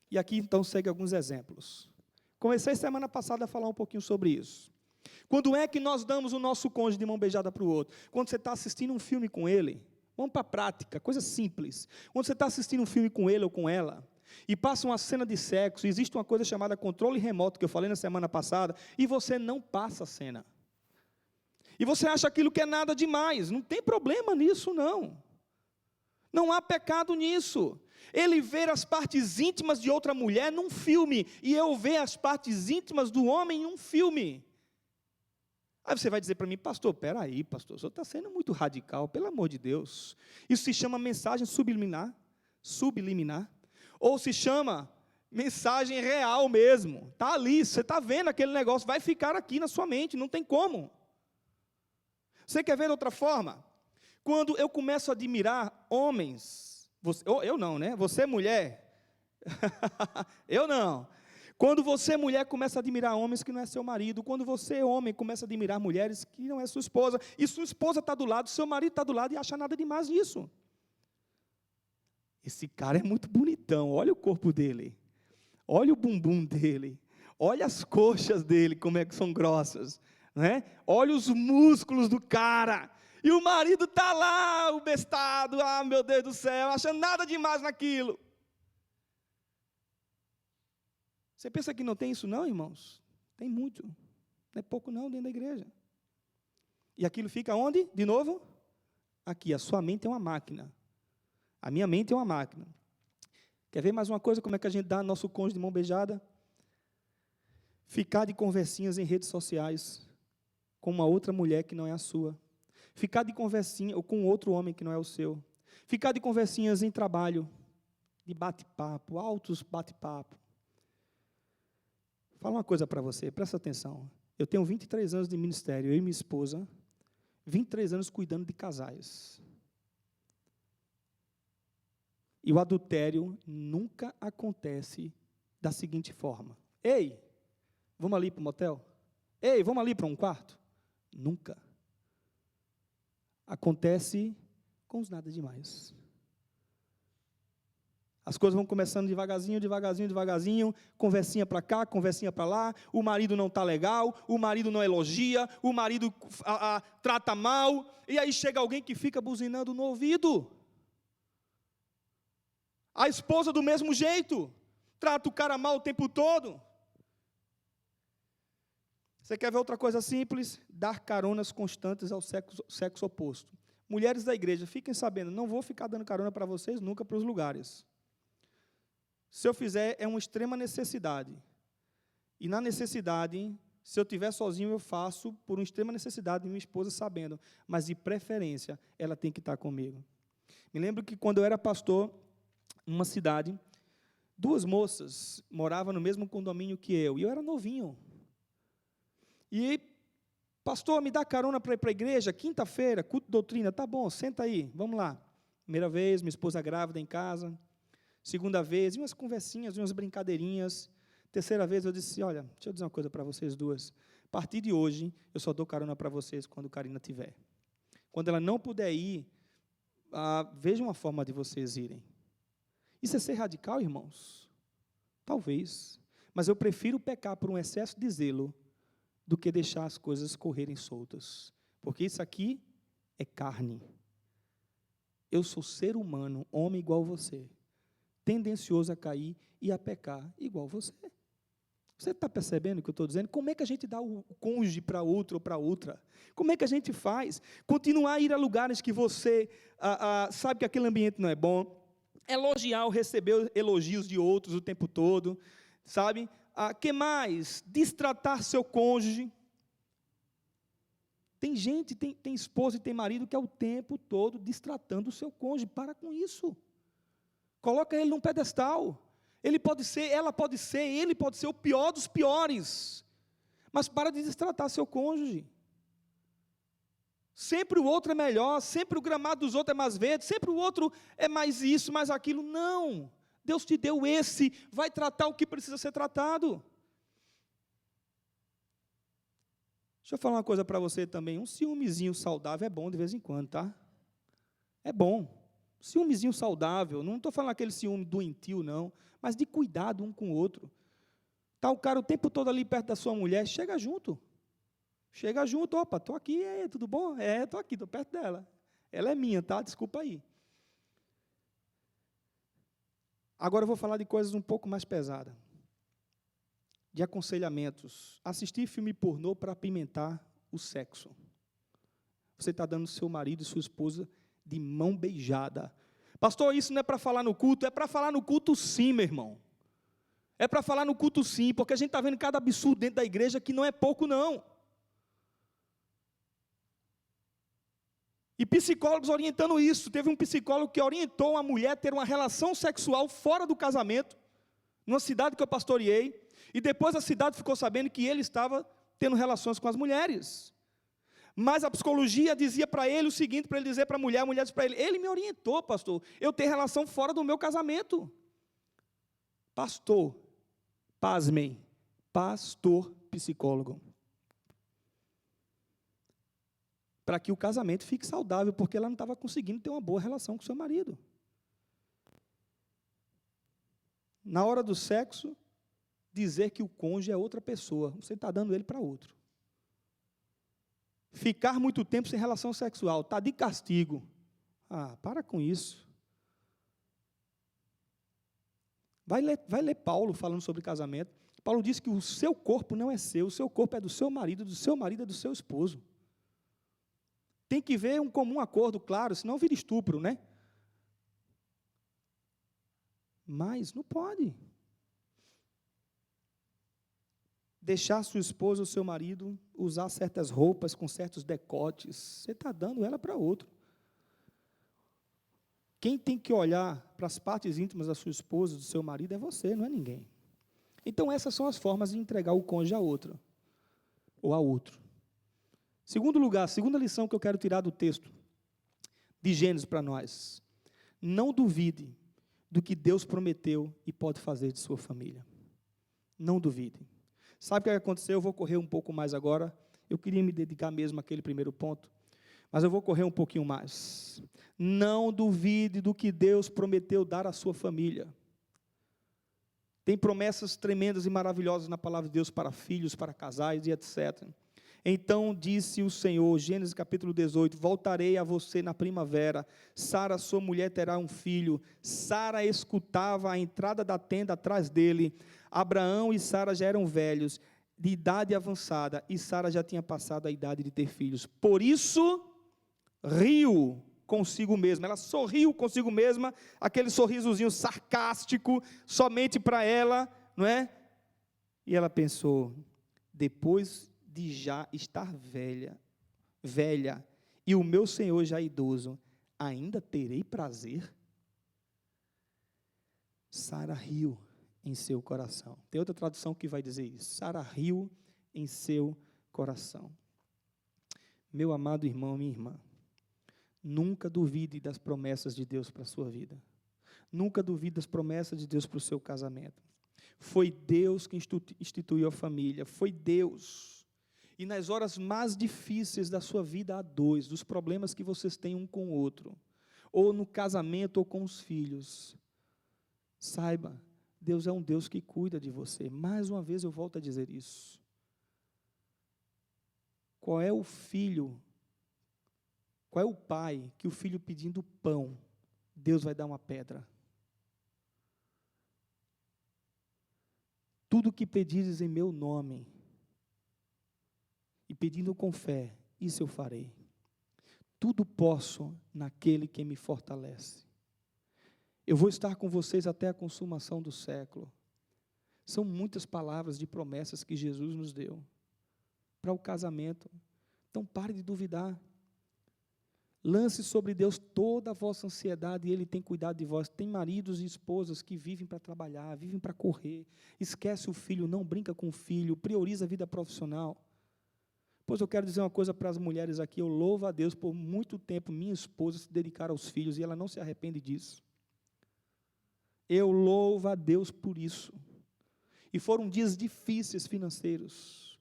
E aqui, então, segue alguns exemplos. Comecei semana passada a falar um pouquinho sobre isso. Quando é que nós damos o nosso cônjuge de mão beijada para o outro? Quando você está assistindo um filme com ele, vamos para a prática, coisa simples. Quando você está assistindo um filme com ele ou com ela, e passa uma cena de sexo, existe uma coisa chamada controle remoto, que eu falei na semana passada, e você não passa a cena. E você acha aquilo que é nada demais, não tem problema nisso não. Não há pecado nisso. Ele ver as partes íntimas de outra mulher num filme, e eu ver as partes íntimas do homem em um filme. Aí você vai dizer para mim, pastor, peraí, pastor, o senhor está sendo muito radical, pelo amor de Deus. Isso se chama mensagem subliminar, ou se chama mensagem real mesmo. Está ali, você está vendo aquele negócio, vai ficar aqui na sua mente, não tem como. Você quer ver de outra forma? Quando eu começo a admirar homens, eu não, né? Você mulher, eu não. Quando você mulher começa a admirar homens que não é seu marido, quando você homem começa a admirar mulheres que não é sua esposa, e sua esposa está do lado, seu marido está do lado e acha nada demais nisso. Esse cara é muito bonitão, olha o corpo dele, olha o bumbum dele, olha as coxas dele, como é que são grossas, né? Olha os músculos do cara, e o marido está lá, o bestado, meu Deus do céu, achando nada demais naquilo. Você pensa que não tem isso não, irmãos? Tem muito, não é pouco não dentro da igreja. E aquilo fica onde? De novo? Aqui, a sua mente é uma máquina. A minha mente é uma máquina. Quer ver mais uma coisa, como é que a gente dá nosso cônjuge de mão beijada? Ficar de conversinhas em redes sociais com uma outra mulher que não é a sua. Ficar de conversinha ou com outro homem que não é o seu. Ficar de conversinhas em trabalho, de bate-papo, altos bate-papo. Fala uma coisa para você, presta atenção. Eu tenho 23 anos de ministério, eu e minha esposa, 23 anos cuidando de casais. E o adultério nunca acontece da seguinte forma. Ei, vamos ali para o motel? Ei, vamos ali para um quarto? Nunca. Acontece com os nada demais. As coisas vão começando devagarzinho, conversinha para cá, conversinha para lá, o marido não está legal, o marido não elogia, o marido trata mal, e aí chega alguém que fica buzinando no ouvido. A esposa do mesmo jeito, trata o cara mal o tempo todo. Você quer ver outra coisa simples? Dar caronas constantes ao sexo oposto. Mulheres da igreja, fiquem sabendo, não vou ficar dando carona para vocês nunca para os lugares. Se eu fizer, é uma extrema necessidade. E na necessidade, se eu estiver sozinho, eu faço por uma extrema necessidade de minha esposa sabendo. Mas, de preferência, ela tem que estar comigo. Me lembro que, quando eu era pastor, numa cidade, 2 moças moravam no mesmo condomínio que eu. E eu era novinho. E, pastor, me dá carona para ir para a igreja, quinta-feira, culto de doutrina. Tá bom, senta aí, vamos lá. Primeira vez, minha esposa grávida em casa. Segunda vez, umas conversinhas, umas brincadeirinhas. Terceira vez eu disse, olha, deixa eu dizer uma coisa para vocês duas. A partir de hoje, eu só dou carona para vocês quando Karina tiver. Quando ela não puder ir, veja uma forma de vocês irem. Isso é ser radical, irmãos? Talvez. Mas eu prefiro pecar por um excesso de zelo do que deixar as coisas correrem soltas. Porque isso aqui é carne. Eu sou ser humano, homem igual você. Tendencioso a cair e a pecar igual você. Você está percebendo o que eu estou dizendo? Como é que a gente dá o cônjuge para outro ou para outra? Como é que a gente faz? Continuar a ir a lugares que você sabe que aquele ambiente não é bom, elogiar ou receber elogios de outros o tempo todo, sabe? Que mais? Destratar seu cônjuge. Tem gente, tem esposa e tem marido que é o tempo todo destratando o seu cônjuge. Para com isso. Coloca ele num pedestal. Ele pode ser, ela pode ser, ele pode ser o pior dos piores. Mas para de destratar seu cônjuge. Sempre o outro é melhor, sempre o gramado dos outros é mais verde, sempre o outro é mais isso, mais aquilo. Não. Deus te deu esse, vai tratar o que precisa ser tratado. Deixa eu falar uma coisa para você também. Um ciúmezinho saudável é bom de vez em quando, tá? É bom. Ciúmezinho saudável. Não estou falando aquele ciúme doentio, não. Mas de cuidado um com o outro. Está o cara o tempo todo ali perto da sua mulher, chega junto. Chega junto, opa, estou aqui, tudo bom? Estou aqui, estou perto dela. Ela é minha, tá? Desculpa aí. Agora eu vou falar de coisas um pouco mais pesadas. De aconselhamentos. Assistir filme pornô para apimentar o sexo. Você está dando seu marido e sua esposa de mão beijada. Pastor, isso não é para falar no culto? É para falar no culto sim, meu irmão. É para falar no culto sim, porque a gente está vendo cada absurdo dentro da igreja que não é pouco, não. E psicólogos orientando isso. Teve um psicólogo que orientou a mulher a ter uma relação sexual fora do casamento, numa cidade que eu pastoreei, e depois a cidade ficou sabendo que ele estava tendo relações com as mulheres. Mas a psicologia dizia para ele o seguinte, para ele dizer para a mulher disse para ele me orientou, pastor, eu tenho relação fora do meu casamento. Pastor, pasmem, pastor psicólogo. Para que o casamento fique saudável, porque ela não estava conseguindo ter uma boa relação com seu marido. Na hora do sexo, dizer que o cônjuge é outra pessoa, você está dando ele para outro. Ficar muito tempo sem relação sexual, está de castigo. Para com isso. Vai ler Paulo falando sobre casamento. Paulo diz que o seu corpo não é seu, o seu corpo é do seu marido é do seu esposo. Tem que ver um comum acordo, claro, senão vira estupro, né? Mas não pode. Deixar sua esposa ou seu marido usar certas roupas com certos decotes, você está dando ela para outro. Quem tem que olhar para as partes íntimas da sua esposa, do seu marido, é você, não é ninguém. Então, essas são as formas de entregar o cônjuge a outra, ou a outro. Segundo lugar, segunda lição que eu quero tirar do texto de Gênesis para nós. Não duvide do que Deus prometeu e pode fazer de sua família. Não duvide. Sabe o que aconteceu? Eu vou correr um pouco mais agora. Eu queria me dedicar mesmo àquele primeiro ponto, mas eu vou correr um pouquinho mais. Não duvide do que Deus prometeu dar à sua família. Tem promessas tremendas e maravilhosas na palavra de Deus para filhos, para casais e etc. Então disse o Senhor, Gênesis capítulo 18, voltarei a você na primavera, Sara, sua mulher, terá um filho. Sara escutava a entrada da tenda atrás dele. Abraão e Sara já eram velhos, de idade avançada, e Sara já tinha passado a idade de ter filhos. Por isso, riu consigo mesma. Ela sorriu consigo mesma, aquele sorrisozinho sarcástico, somente para ela, não é? E ela pensou, depois de já estar velha, e o meu Senhor já idoso, ainda terei prazer? Sara riu em seu coração. Tem outra tradução que vai dizer isso. Sara riu em seu coração. Meu amado irmão, minha irmã, nunca duvide das promessas de Deus para a sua vida. Nunca duvide das promessas de Deus para o seu casamento. Foi Deus que instituiu a família, foi Deus. E nas horas mais difíceis da sua vida a dois, dos problemas que vocês têm um com o outro, ou no casamento ou com os filhos, saiba, Deus é um Deus que cuida de você. Mais uma vez eu volto a dizer isso. Qual é o filho, qual é o pai que o filho pedindo pão, Deus vai dar uma pedra? Tudo que pedires em meu nome, e pedindo com fé, isso eu farei. Tudo posso naquele que me fortalece. Eu vou estar com vocês até a consumação do século. São muitas palavras de promessas que Jesus nos deu para o casamento. Então pare de duvidar. Lance sobre Deus toda a vossa ansiedade e Ele tem cuidado de vós. Tem maridos e esposas que vivem para trabalhar, vivem para correr, esquece o filho, não brinca com o filho, prioriza a vida profissional. Pois eu quero dizer uma coisa para as mulheres aqui, eu louvo a Deus por muito tempo minha esposa se dedicar aos filhos e ela não se arrepende disso. Eu louvo a Deus por isso. E foram dias difíceis financeiros,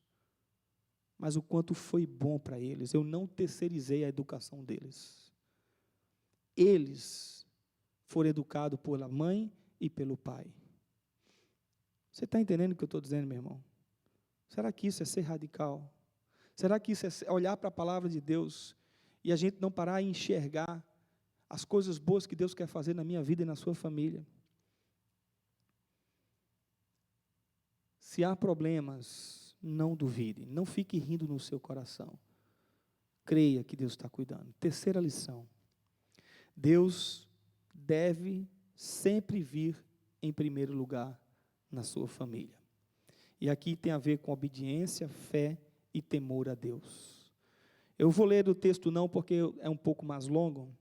mas o quanto foi bom para eles, eu não terceirizei a educação deles. eles foram educados pela mãe e pelo pai. Você está entendendo o que eu estou dizendo, meu irmão? Será que isso é ser radical? Será que isso é olhar para a palavra de Deus e a gente não parar e enxergar as coisas boas que Deus quer fazer na minha vida e na sua família? Se há problemas, não duvide, não fique rindo no seu coração. Creia que Deus está cuidando. Terceira lição: Deus deve sempre vir em primeiro lugar na sua família. E aqui tem a ver com obediência, fé e temor a Deus. Eu vou ler o texto não porque é um pouco mais longo,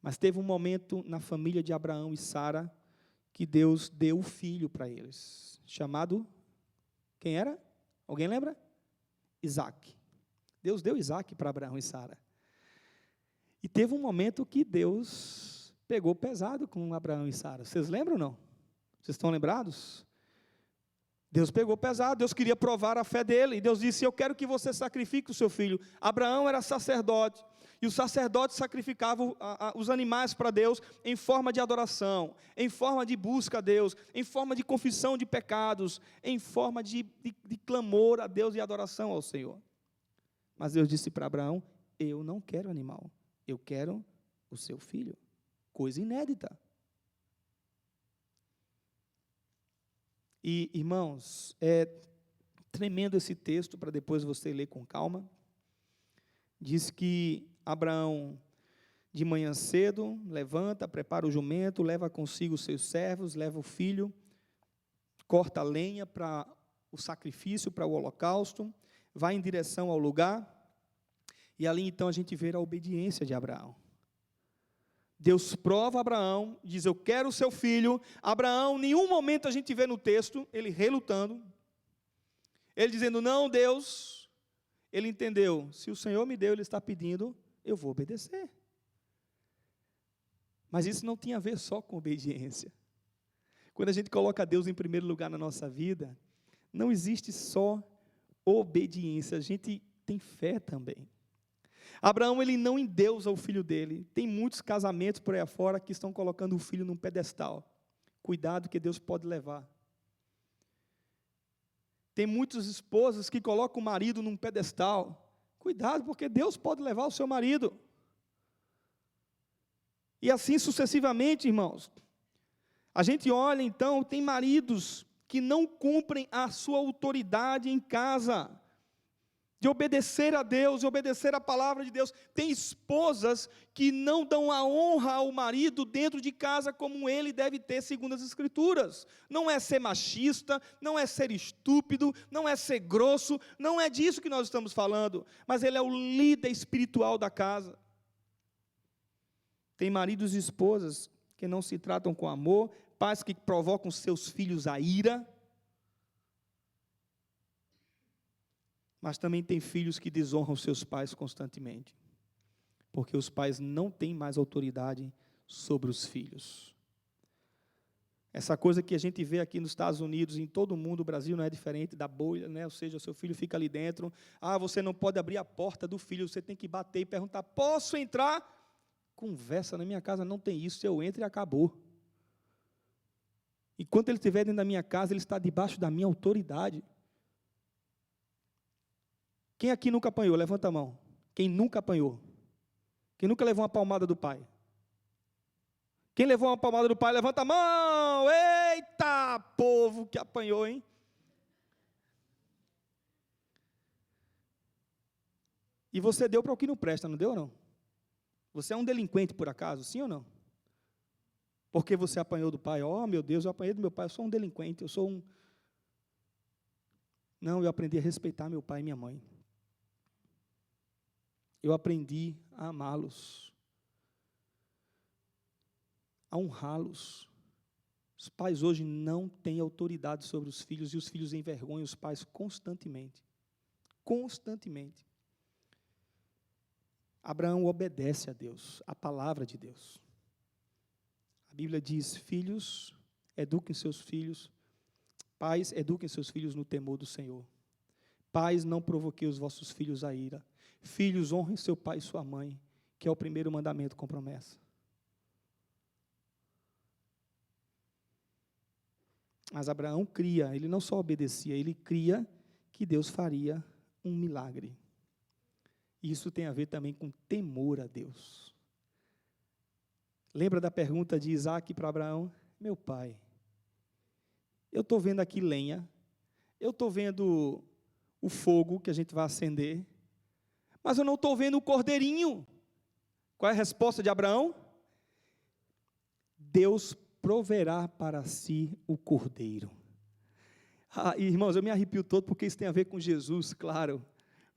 mas teve um momento na família de Abraão e Sara que Deus deu o filho para eles, chamado, quem era? Alguém lembra? Isaac. Deus deu Isaac para Abraão e Sara. E teve um momento que Deus pegou pesado com Abraão e Sara. Vocês lembram ou não? Vocês estão lembrados? Deus pegou pesado, Deus queria provar a fé dele, e Deus disse: eu quero que você sacrifique o seu filho. Abraão era sacerdote, e o sacerdote sacrificava os animais para Deus em forma de adoração, em forma de busca a Deus, em forma de confissão de pecados, em forma de clamor a Deus e adoração ao Senhor. Mas Deus disse para Abraão: eu não quero animal, eu quero o seu filho. Coisa inédita. E, irmãos, é tremendo esse texto, para depois você ler com calma. Diz que Abraão, de manhã cedo, levanta, prepara o jumento, leva consigo os seus servos, leva o filho, corta a lenha para o sacrifício, para o holocausto, vai em direção ao lugar, e ali então a gente vê a obediência de Abraão. Deus prova Abraão, diz: eu quero o seu filho. Abraão, em nenhum momento a gente vê no texto, ele relutando, ele dizendo: não, Deus. Ele entendeu, se o Senhor me deu, Ele está pedindo, eu vou obedecer. Mas isso não tinha a ver só com obediência. Quando a gente coloca Deus em primeiro lugar na nossa vida, não existe só obediência, a gente tem fé também. Abraão, ele não endeusa o filho dele. Tem muitos casamentos por aí afora que estão colocando o filho num pedestal. Cuidado, que Deus pode levar. Tem muitas esposas que colocam o marido num pedestal. Cuidado, porque Deus pode levar o seu marido. E assim sucessivamente, irmãos. A gente olha, então, tem maridos que não cumprem a sua autoridade em casa, de obedecer a Deus, de obedecer a palavra de Deus. Tem esposas que não dão a honra ao marido dentro de casa como ele deve ter, segundo as Escrituras. Não é ser machista, não é ser estúpido, não é ser grosso, não é disso que nós estamos falando, mas ele é o líder espiritual da casa. Tem maridos e esposas que não se tratam com amor, pais que provocam seus filhos a ira, mas também tem filhos que desonram seus pais constantemente, porque os pais não têm mais autoridade sobre os filhos. Essa coisa que a gente vê aqui nos Estados Unidos, em todo o mundo, o Brasil não é diferente da bolha, né? Ou seja, o seu filho fica ali dentro, você não pode abrir a porta do filho, você tem que bater e perguntar: posso entrar? Conversa, na minha casa não tem isso, eu entro e acabou. Enquanto ele estiver dentro da minha casa, ele está debaixo da minha autoridade. Quem aqui nunca apanhou? Levanta a mão. Quem nunca apanhou? Quem nunca levou uma palmada do pai? Quem levou uma palmada do pai, levanta a mão. Eita, povo que apanhou, hein? E você deu para o que não presta, não deu ou não? Você é um delinquente por acaso, sim ou não? Porque você apanhou do pai. Meu Deus, eu apanhei do meu pai, eu sou um delinquente, eu sou um... Não, eu aprendi a respeitar meu pai e minha mãe. Eu aprendi a amá-los, a honrá-los. Os pais hoje não têm autoridade sobre os filhos, e os filhos envergonham os pais constantemente. Constantemente. Abraão obedece a Deus, a palavra de Deus. A Bíblia diz: filhos, eduquem seus filhos, pais, eduquem seus filhos no temor do Senhor. Pais, não provoquem os vossos filhos a ira. Filhos, honrem seu pai e sua mãe, que é o primeiro mandamento com promessa. Mas Abraão cria, ele não só obedecia, ele cria que Deus faria um milagre. Isso tem a ver também com temor a Deus. Lembra da pergunta de Isaac para Abraão? Meu pai, eu estou vendo aqui lenha, eu estou vendo o fogo que a gente vai acender, mas eu não estou vendo o cordeirinho. Qual é a resposta de Abraão? Deus proverá para si o cordeiro. Irmãos, eu me arrepio todo porque isso tem a ver com Jesus, claro.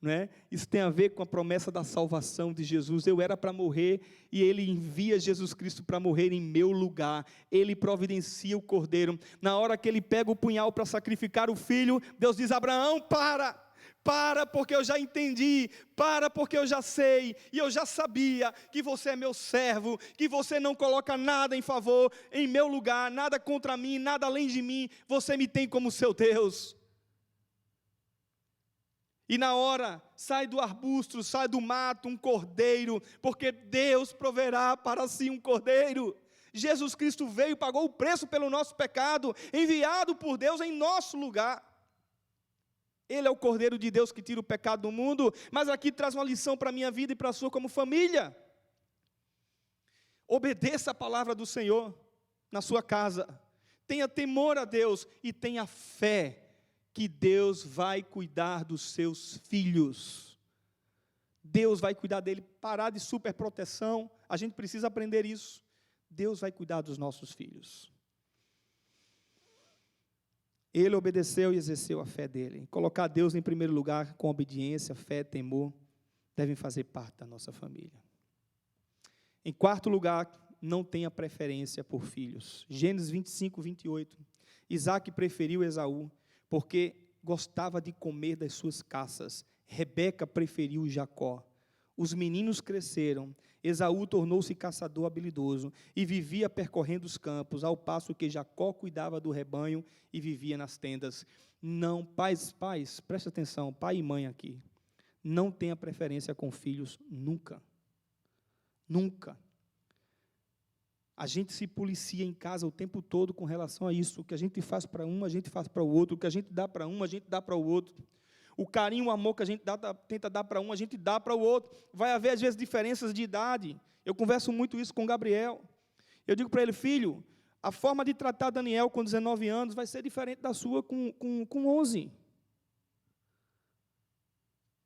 Né? Isso tem a ver com a promessa da salvação de Jesus. Eu era para morrer e Ele envia Jesus Cristo para morrer em meu lugar. Ele providencia o cordeiro. Na hora que Ele pega o punhal para sacrificar o filho, Deus diz: Abraão, para porque eu já entendi, para porque eu já sei, e eu já sabia que você é meu servo, que você não coloca nada em favor, em meu lugar, nada contra mim, nada além de mim, você me tem como seu Deus. E na hora, sai do arbusto, sai do mato um cordeiro, porque Deus proverá para si um cordeiro. Jesus Cristo veio e pagou o preço pelo nosso pecado, enviado por Deus em nosso lugar. Ele é o cordeiro de Deus que tira o pecado do mundo, mas aqui traz uma lição para a minha vida e para a sua como família. Obedeça a palavra do Senhor na sua casa, tenha temor a Deus e tenha fé que Deus vai cuidar dos seus filhos. Deus vai cuidar dele, parar de superproteção, a gente precisa aprender isso. Deus vai cuidar dos nossos filhos. Ele obedeceu e exerceu a fé dele. Colocar Deus em primeiro lugar, com obediência, fé, temor, devem fazer parte da nossa família. Em quarto lugar, não tenha preferência por filhos. Gênesis 25, 28. Isaac preferiu Esaú, porque gostava de comer das suas caças. Rebeca preferiu Jacó. Os meninos cresceram. Esaú tornou-se caçador habilidoso e vivia percorrendo os campos, ao passo que Jacó cuidava do rebanho e vivia nas tendas. Não, pais, preste atenção, pai e mãe aqui. Não tenha preferência com filhos nunca. Nunca. A gente se policia em casa o tempo todo com relação a isso. O que a gente faz para um, a gente faz para o outro. O que a gente dá para um, a gente dá para o outro. O carinho, o amor que a gente tenta dar para um, a gente dá para o outro. Vai haver, às vezes, diferenças de idade. Eu converso muito isso com o Gabriel. Eu digo para ele: filho, a forma de tratar Daniel com 19 anos vai ser diferente da sua com 11.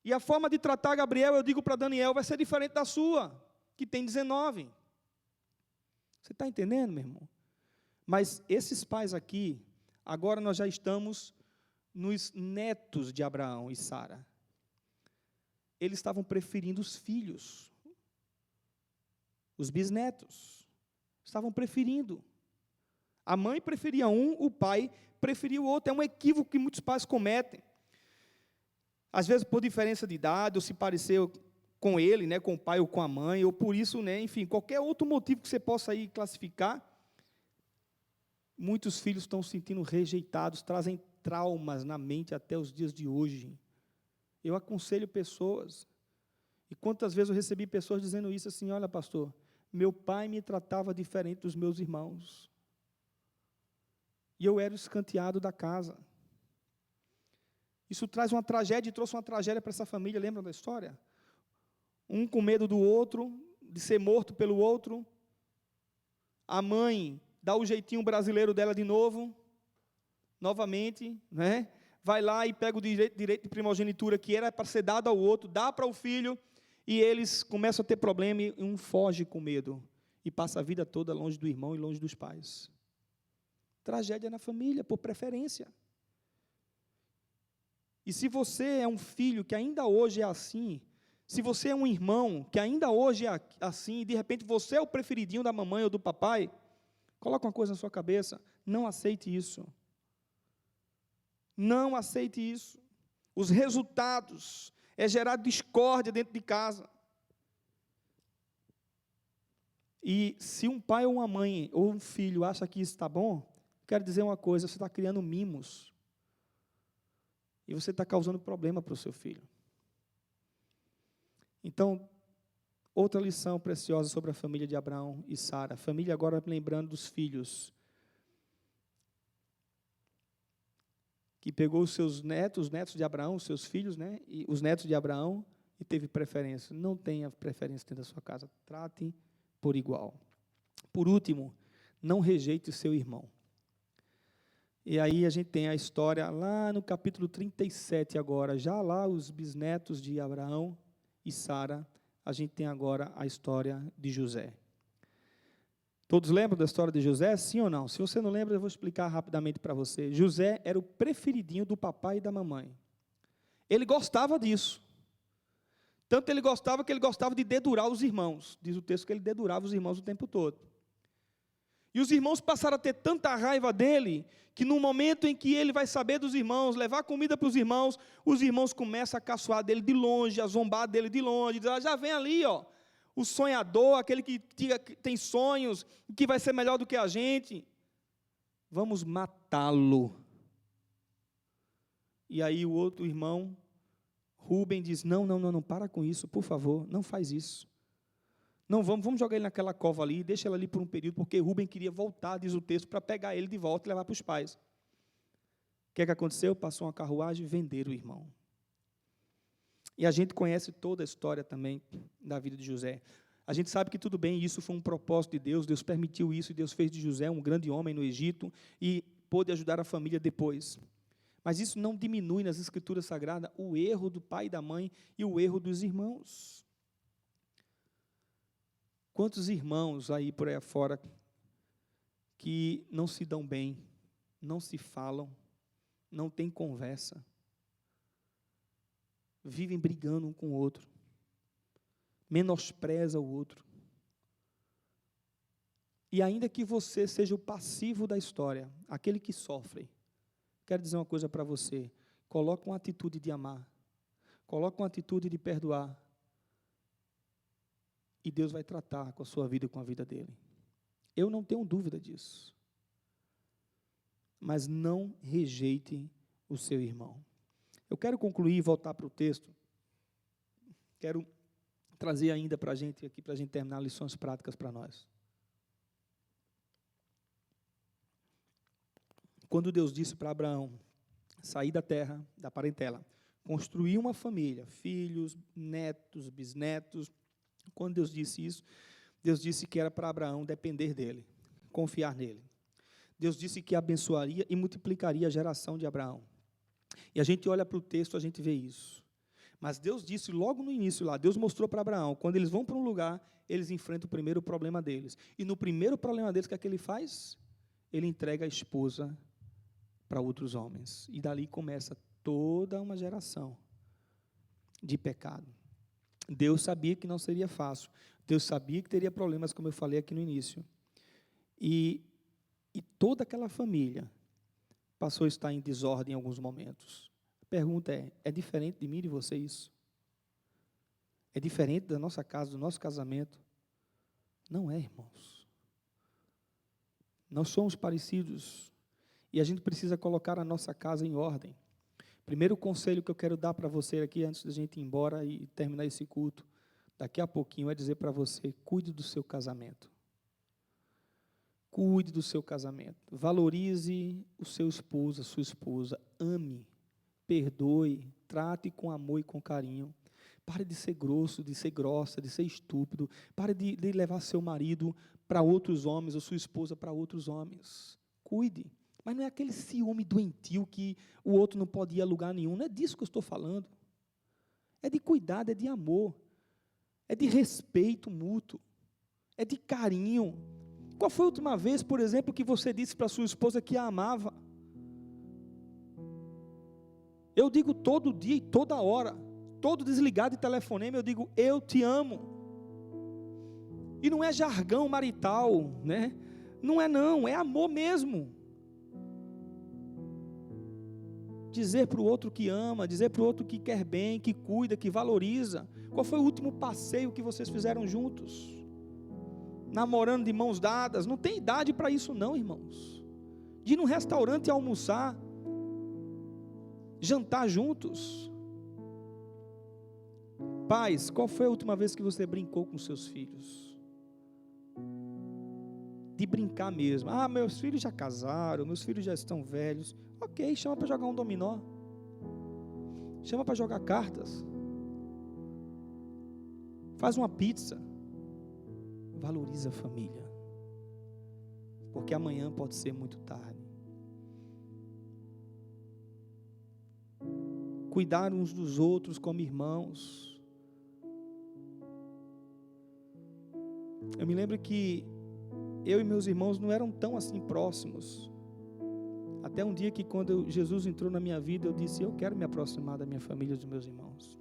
E a forma de tratar Gabriel, eu digo para Daniel, vai ser diferente da sua, que tem 19. Você está entendendo, meu irmão? Mas esses pais aqui, agora nós já estamos nos netos de Abraão e Sara. Eles estavam preferindo os filhos. Os bisnetos. Estavam preferindo. A mãe preferia um, o pai preferia o outro. É um equívoco que muitos pais cometem. Às vezes por diferença de idade, ou se pareceu com ele, né, com o pai ou com a mãe, ou por isso, né, enfim, qualquer outro motivo que você possa aí classificar, muitos filhos estão se sentindo rejeitados, trazem traumas na mente até os dias de hoje. Eu aconselho pessoas, e quantas vezes eu recebi pessoas dizendo isso assim: olha, pastor, meu pai me tratava diferente dos meus irmãos, e eu era o escanteado da casa. Isso traz uma tragédia, e trouxe uma tragédia para essa família, lembram da história? Um com medo do outro, de ser morto pelo outro. A mãe dá o jeitinho brasileiro dela de novo, novamente, né? Vai lá e pega o direito de primogenitura que era para ser dado ao outro, dá para o filho, e eles começam a ter problema, e um foge com medo, e passa a vida toda longe do irmão e longe dos pais. Tragédia na família, por preferência. E se você é um filho que ainda hoje é assim, se você é um irmão que ainda hoje é assim, e de repente você é o preferidinho da mamãe ou do papai, coloca uma coisa na sua cabeça: não aceite isso. Não aceite isso. Os resultados é gerar discórdia dentro de casa. E se um pai ou uma mãe ou um filho acha que isso está bom, quero dizer uma coisa: você está criando mimos. E você está causando problema para o seu filho. Então, outra lição preciosa sobre a família de Abraão e Sara. A família agora lembrando dos filhos. que pegou os seus netos, os netos de Abraão, os seus filhos, né, e os netos de Abraão, e teve preferência. Não tenha preferência dentro da sua casa. Trate por igual. Por último, não rejeite o seu irmão. E aí a gente tem a história lá no capítulo 37 agora, já lá os bisnetos de Abraão e Sara, a gente tem agora a história de José. Todos lembram da história de José? Sim ou não? Se você não lembra, eu vou explicar rapidamente para você. José era o preferidinho do papai e da mamãe. Ele gostava disso. Tanto ele gostava que ele gostava de dedurar os irmãos. Diz o texto que ele dedurava os irmãos o tempo todo. E os irmãos passaram a ter tanta raiva dele, que no momento em que ele vai saber dos irmãos, levar comida para os irmãos começam a caçoar dele de longe, a zombar dele de longe, dizer, já vem ali, ó, o sonhador, aquele que tem sonhos, que vai ser melhor do que a gente, vamos matá-lo. E aí o outro irmão, Rubem, diz, não, para com isso, por favor, não faz isso. Não, vamos jogar ele naquela cova ali, deixa ele ali por um período, porque Rubem queria voltar, diz o texto, para pegar ele de volta e levar para os pais. O que é que aconteceu? Passou uma carruagem e venderam o irmão. E a gente conhece toda a história também da vida de José. A gente sabe que tudo bem, isso foi um propósito de Deus, Deus permitiu isso, e Deus fez de José um grande homem no Egito, e pôde ajudar a família depois. Mas isso não diminui nas Escrituras Sagradas o erro do pai e da mãe e o erro dos irmãos. Quantos irmãos aí por aí afora que não se dão bem, não se falam, não têm conversa, vivem brigando um com o outro, menospreza o outro. E ainda que você seja o passivo da história, aquele que sofre, quero dizer uma coisa para você, coloque uma atitude de amar, coloque uma atitude de perdoar, e Deus vai tratar com a sua vida e com a vida dele. Eu não tenho dúvida disso. Mas não rejeite o seu irmão. Eu quero concluir e voltar para o texto. Quero trazer ainda para a gente aqui, para a gente terminar lições práticas para nós. Quando Deus disse para Abraão sair da terra, da parentela, construir uma família, filhos, netos, bisnetos. Quando Deus disse isso, Deus disse que era para Abraão depender dele, confiar nele. Deus disse que abençoaria e multiplicaria a geração de Abraão. E a gente olha para o texto, a gente vê isso. Mas Deus disse logo no início lá, Deus mostrou para Abraão, quando eles vão para um lugar, eles enfrentam o primeiro problema deles. E no primeiro problema deles, o que é que ele faz? Ele entrega a esposa para outros homens. E dali começa toda uma geração de pecado. Deus sabia que não seria fácil. Deus sabia que teria problemas, como eu falei aqui no início. E toda aquela família passou a estar em desordem em alguns momentos. A pergunta é diferente de mim e de você isso? É diferente da nossa casa, do nosso casamento? Não é, irmãos. Nós somos parecidos e a gente precisa colocar a nossa casa em ordem. Primeiro conselho que eu quero dar para você aqui, antes da gente ir embora e terminar esse culto, daqui a pouquinho, é dizer para você, cuide do seu casamento. Cuide do seu casamento. Valorize o seu esposo, a sua esposa. Ame, perdoe, trate com amor e com carinho. Pare de ser grosso, de ser grossa, de ser estúpido. Pare de levar seu marido para outros homens, ou sua esposa para outros homens. Cuide. Mas não é aquele ciúme doentio que o outro não pode ir a lugar nenhum. Não é disso que eu estou falando. É de cuidado, é de amor. É de respeito mútuo. É de carinho. Qual foi a última vez, por exemplo, que você disse para sua esposa que a amava? Eu digo todo dia e toda hora. Todo desligado de telefonema, eu digo, eu te amo. E não é jargão marital, né? Não, é amor mesmo. Dizer para o outro que ama, dizer para o outro que quer bem, que cuida, que valoriza. Qual foi o último passeio que vocês fizeram juntos? Namorando de mãos dadas? Não tem idade para isso não, irmãos. De ir num restaurante almoçar, jantar juntos. Pais, qual foi a última vez que você brincou com seus filhos? de brincar mesmo. Meus filhos já casaram, meus filhos já estão velhos. Ok, chama para jogar um dominó. Chama para jogar cartas. Faz uma pizza. Valoriza a família. Porque amanhã pode ser muito tarde. Cuidar uns dos outros como irmãos. Eu me lembro que eu e meus irmãos não eram tão assim próximos. Até um dia que quando Jesus entrou na minha vida, eu disse, eu quero me aproximar da minha família e dos meus irmãos.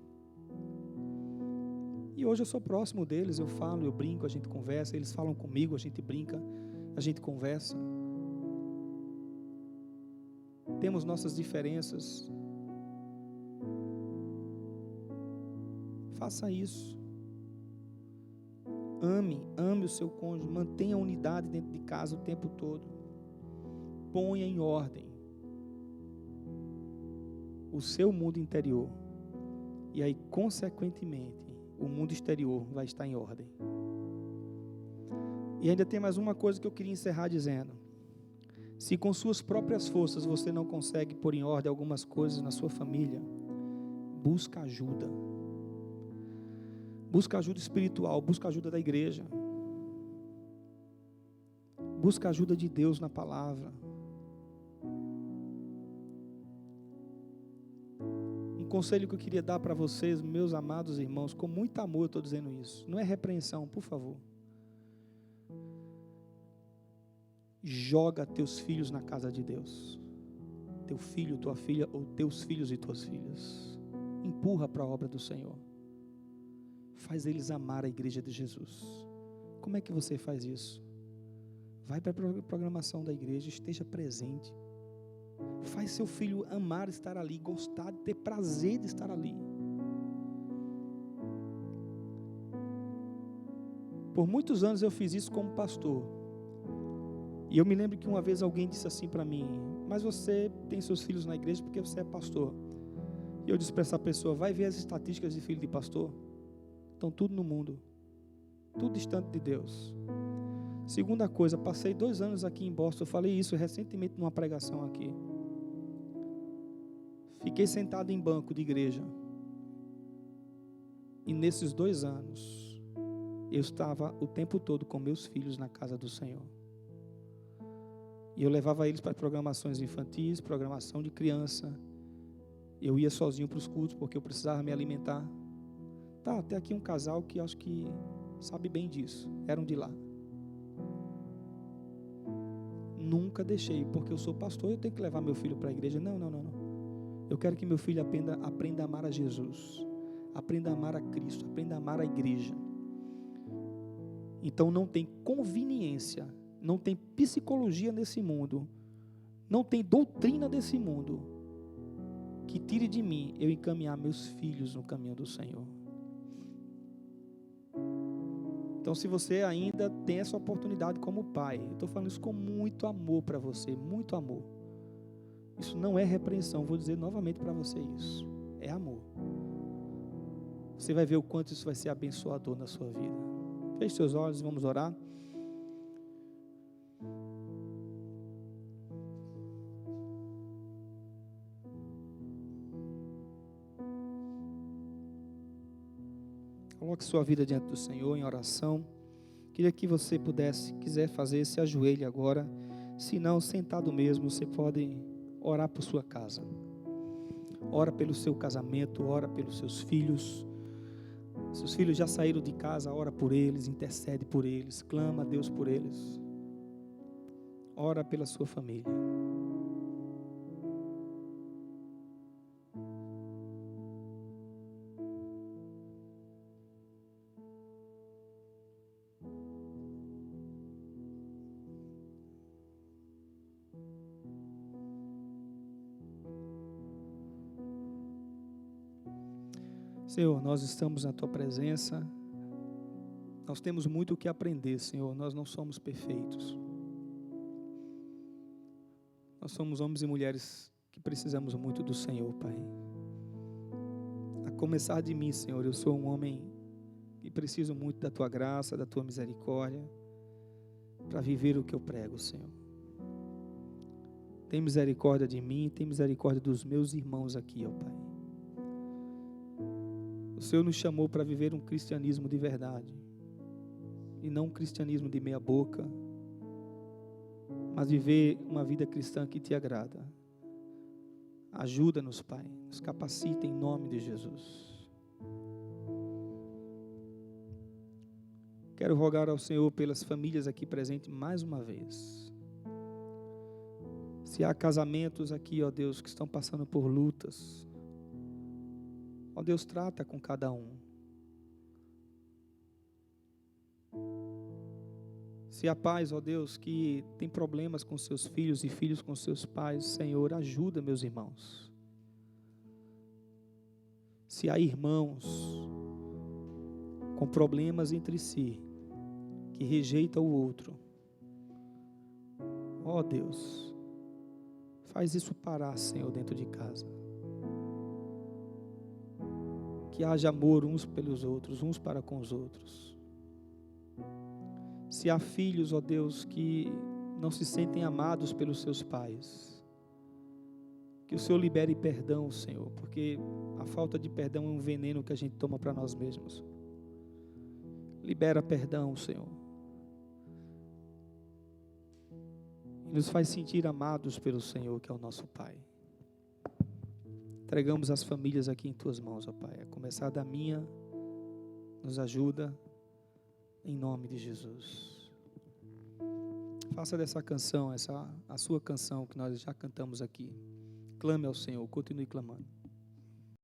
E hoje eu sou próximo deles, eu falo, eu brinco, a gente conversa, eles falam comigo, a gente brinca, a gente conversa. Temos nossas diferenças. Faça isso. Ame o seu cônjuge, mantenha a unidade dentro de casa o tempo todo. Ponha em ordem o seu mundo interior. E aí, consequentemente, o mundo exterior vai estar em ordem. E ainda tem mais uma coisa que eu queria encerrar dizendo. Se com suas próprias forças você não consegue pôr em ordem algumas coisas na sua família, busca ajuda. Busca ajuda espiritual, busca ajuda da igreja. Busca ajuda de Deus na palavra. Um conselho que eu queria dar para vocês, meus amados irmãos, com muito amor eu estou dizendo isso. Não é repreensão, por favor. Joga teus filhos na casa de Deus. Teu filho, tua filha, ou teus filhos e tuas filhas. Empurra para a obra do Senhor. Faz eles amar a igreja de Jesus. Como é que você faz isso? Vai para a programação da igreja, esteja presente. Faz seu filho amar estar ali, gostar, ter prazer de estar ali. Por muitos anos eu fiz isso como pastor. E eu me lembro que uma vez alguém disse assim para mim, mas você tem seus filhos na igreja porque você é pastor. E eu disse para essa pessoa, vai ver as estatísticas de filho de pastor. Estão tudo no mundo. Tudo distante de Deus. Segunda coisa, passei 2 anos aqui em Boston, eu falei isso recentemente numa pregação aqui. Fiquei sentado em banco de igreja. E nesses 2 anos, eu estava o tempo todo com meus filhos na casa do Senhor. E eu levava eles para programações infantis, programação de criança. Eu ia sozinho para os cultos, porque eu precisava me alimentar. Tá, até aqui um casal que acho que sabe bem disso. Eram de lá. Nunca deixei, porque eu sou pastor, eu tenho que levar meu filho para a igreja. Não. Eu quero que meu filho aprenda a amar a Jesus. Aprenda a amar a Cristo. Aprenda a amar a igreja. Então não tem conveniência, não tem psicologia nesse mundo, não tem doutrina desse mundo que tire de mim eu encaminhar meus filhos no caminho do Senhor. Então, se você ainda tem essa oportunidade como pai, eu estou falando isso com muito amor para você, muito amor. Isso não é repreensão, vou dizer novamente para você isso. É amor. Você vai ver o quanto isso vai ser abençoador na sua vida. Feche seus olhos, vamos orar. Coloque sua vida diante do Senhor em oração. Queria que você quiser fazer, se ajoelhe agora. Se não, sentado mesmo, você pode orar por sua casa. Ora pelo seu casamento, ora pelos seus filhos. Seus filhos já saíram de casa, ora por eles, intercede por eles, clama a Deus por eles. Ora pela sua família. Senhor, nós estamos na Tua presença, nós temos muito o que aprender, Senhor, nós não somos perfeitos. Nós somos homens e mulheres que precisamos muito do Senhor, Pai. A começar de mim, Senhor, eu sou um homem que preciso muito da Tua graça, da Tua misericórdia. para viver o que eu prego, Senhor. Tem misericórdia de mim, tem misericórdia dos meus irmãos aqui, ó Pai. O Senhor nos chamou para viver um cristianismo de verdade, e não um cristianismo de meia boca, mas viver uma vida cristã que te agrada. Ajuda-nos, Pai, nos capacita em nome de Jesus. Quero rogar ao Senhor pelas famílias aqui presentes mais uma vez. Se há casamentos aqui, ó Deus, que estão passando por lutas, ó Deus, trata com cada um. Se há pais, ó Deus, que tem problemas com seus filhos e filhos com seus pais, Senhor, ajuda meus irmãos. Se há irmãos com problemas entre si, que rejeita o outro, ó Deus, faz isso parar, Senhor, dentro de casa. Que haja amor uns pelos outros, uns para com os outros. Se há filhos, ó Deus, que não se sentem amados pelos seus pais, que o Senhor libere perdão, Senhor, porque a falta de perdão é um veneno que a gente toma para nós mesmos. Libera perdão, Senhor. E nos faz sentir amados pelo Senhor, que é o nosso Pai. Entregamos as famílias aqui em Tuas mãos, ó Pai. A começar da minha, nos ajuda, em nome de Jesus. Faça dessa canção, a sua canção que nós já cantamos aqui. Clame ao Senhor, continue clamando.